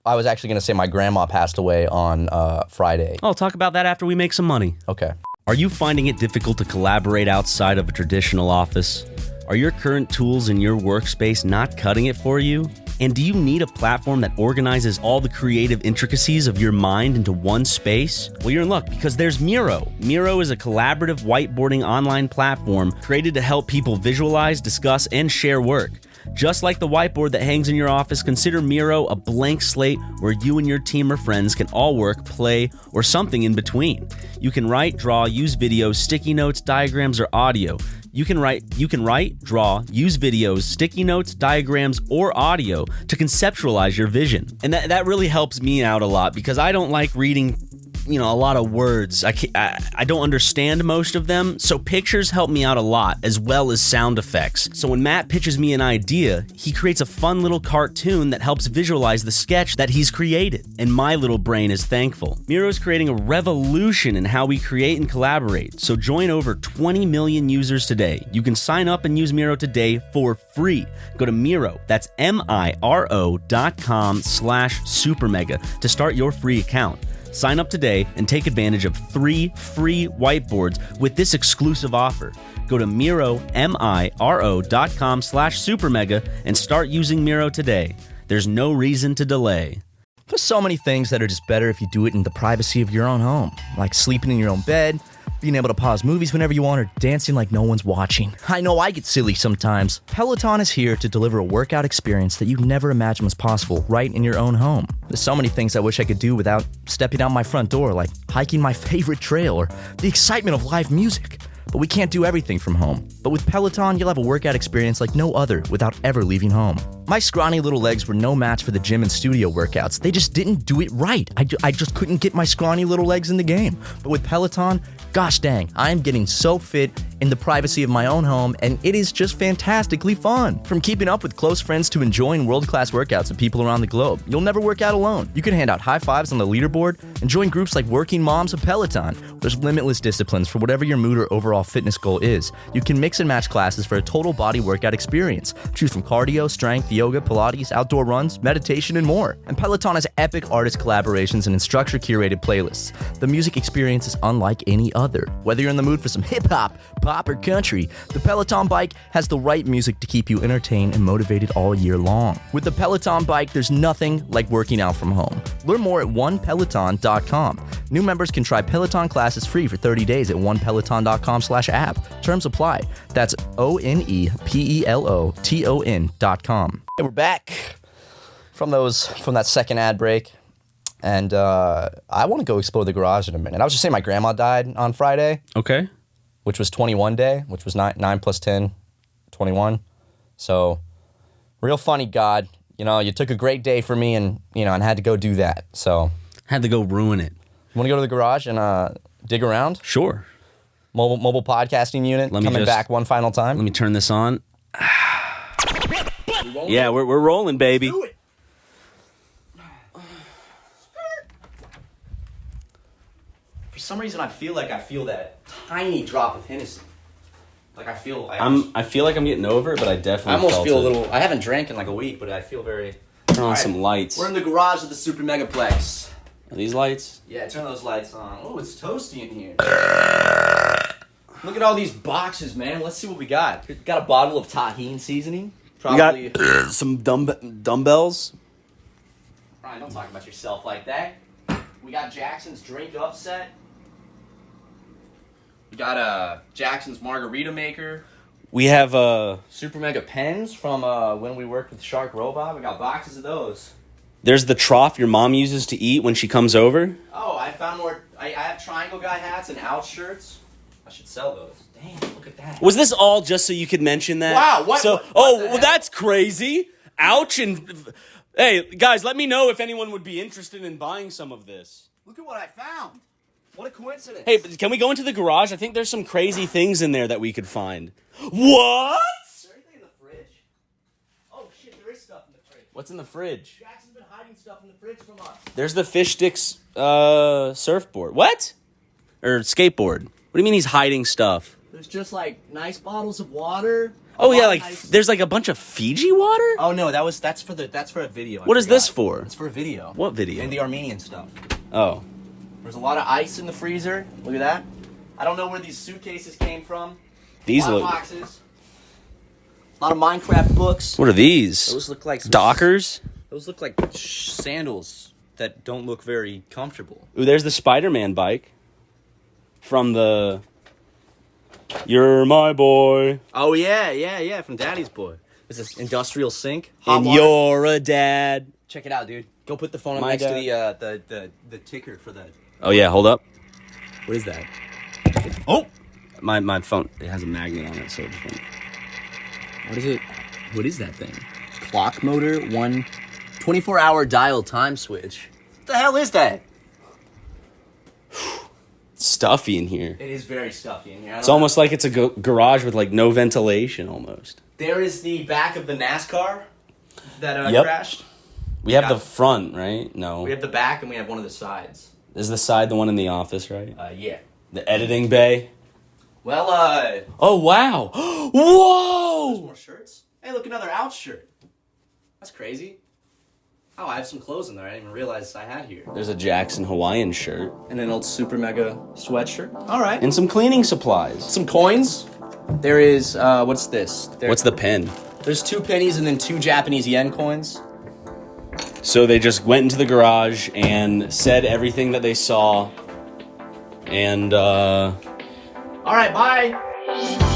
I was actually going to say my grandma passed away on Friday. I'll talk about that after we make some money. Okay. Are you finding it difficult to collaborate outside of a traditional office? Are your current tools in your workspace not cutting it for you? And do you need a platform that organizes all the creative intricacies of your mind into one space? Well, you're in luck because there's Miro. Miro is a collaborative whiteboarding online platform created to help people visualize, discuss, and share work. Just like the whiteboard that hangs in your office, consider Miro a blank slate where you and your team or friends can all work, play, or something in between. You can write, draw, use videos, sticky notes, diagrams, or audio. You can write, draw, use videos, sticky notes, diagrams, or audio to conceptualize your vision. And that really helps me out a lot because I don't like reading a lot of words. I don't understand most of them, so pictures help me out a lot, as well as sound effects. So when Matt pitches me an idea, he creates a fun little cartoon that helps visualize the sketch that he's created, and my little brain is thankful. Miro is creating a revolution in how we create and collaborate, so join over 20 million users today. You can sign up and use Miro today for free. Go to Miro, that's Miro.com/SuperMega to start your free account. Sign up today and take advantage of 3 free whiteboards with this exclusive offer. Go to Miro.com/SuperMega and start using Miro today. There's no reason to delay. There's so many things that are just better if you do it in the privacy of your own home, like sleeping in your own bed, being able to pause movies whenever you want, or dancing like no one's watching. I know I get silly sometimes. Peloton is here to deliver a workout experience that you never imagined was possible right in your own home. There's so many things I wish I could do without stepping out my front door, like hiking my favorite trail or the excitement of live music. But we can't do everything from home. But with Peloton, you'll have a workout experience like no other without ever leaving home. My scrawny little legs were no match for the gym and studio workouts. They just didn't do it right. I just couldn't get my scrawny little legs in the game. But with Peloton, gosh dang, I am getting so fit in the privacy of my own home, and it is just fantastically fun. From keeping up with close friends to enjoying world-class workouts with people around the globe, you'll never work out alone. You can hand out high fives on the leaderboard and join groups like Working Moms of Peloton. There's limitless disciplines for whatever your mood or overall fitness goal is. You can mix and match classes for a total body workout experience. Choose from cardio, strength, yoga, Pilates, outdoor runs, meditation, and more. And Peloton has epic artist collaborations and instructor-curated playlists. The music experience is unlike any other. Whether you're in the mood for some hip-hop, pop, or country, the Peloton bike has the right music to keep you entertained and motivated all year long. With the Peloton bike, there's nothing like working out from home. Learn more at onepeloton.com. New members can try Peloton classes free for 30 days at onepeloton.com/app. Terms apply. That's ONEPELOTON.com. Hey, we're back from that second ad break. And I want to go explore the garage in a minute. I was just saying my grandma died on Friday. Okay. Which was 21 day, which was 9 plus 10, 21. So, real funny, God. You know, you took a great day for me and had to go do that. So, had to go ruin it. You want to go to the garage and dig around? Sure. Mobile podcasting unit coming back one final time. Let me turn this on. Yeah, we're rolling, baby. Do it. For some reason, I feel that tiny drop of Hennessy. Like I feel like I'm getting over it, but I definitely I almost feel it. a little. I haven't drank in like a week, but I feel very. Turn on some lights. We're in the garage of the SuperMegaPlex. Are these lights? Yeah, turn those lights on. Oh, it's toasty in here. Look at all these boxes, man. Let's see what we got. We got a bottle of tahini seasoning. Probably. We got some dumbbells. Ryan, don't talk about yourself like that. We got Jackson's drink upset. We got Jackson's margarita maker. We have SuperMega pens from when we worked with Shark Robot. We got boxes of those. There's the trough your mom uses to eat when she comes over. Oh, I found more. I have Triangle Guy hats and Ouch shirts. I should sell those. Damn, look at that. Was this all just so you could mention that? Wow, what? So, what that's crazy. Ouch and hey, guys, let me know if anyone would be interested in buying some of this. Look at what I found. What a coincidence. Hey, can we go into the garage? I think there's some crazy things in there that we could find. What? Is there anything in the fridge? Oh shit, there is stuff in the fridge. What's in the fridge? Jackson's been hiding stuff in the fridge from us. There's the Fish Sticks surfboard. What? Or skateboard. What do you mean he's hiding stuff? There's just like nice bottles of water. Oh yeah, like there's like a bunch of Fiji water? Oh no, that's for a video. What is this for? It's for a video. What video? And the Armenian stuff. Oh. There's a lot of ice in the freezer. Look at that. I don't know where these suitcases came from. These a lot look. of boxes. A lot of Minecraft books. What are these? Those look like Dockers? Those look like sandals that don't look very comfortable. Ooh, there's the Spider-Man bike from the You're My Boy. Oh yeah, from Daddy's Boy. It's this industrial sink. And you're a dad. Check it out, dude. Go put the phone up My next dad. to the ticker for that. Oh yeah, hold up. What is that? Oh, my phone. It has a magnet on it, so. What is it? What is that thing? Clock motor, 24-hour dial time switch. What the hell is that? Stuffy in here. It is very stuffy in here. It's almost like it's a garage with like no ventilation almost. There is the back of the NASCAR that crashed. We have the front, right? No. We have the back and we have one of the sides. Is the side the one in the office, right? Yeah. The editing bay. Well, Oh, wow. There's Whoa! more shirts. Hey, look, another Ouch shirt. That's crazy. Oh, I have some clothes in there I didn't even realize I had here. There's a Jackson Hawaiian shirt. And an old SuperMega sweatshirt. All right. And some cleaning supplies. Some coins. There is, what's this? What's the pen? There's 2 pennies and then 2 Japanese yen coins. So they just went into the garage and said everything that they saw. And, All right, bye.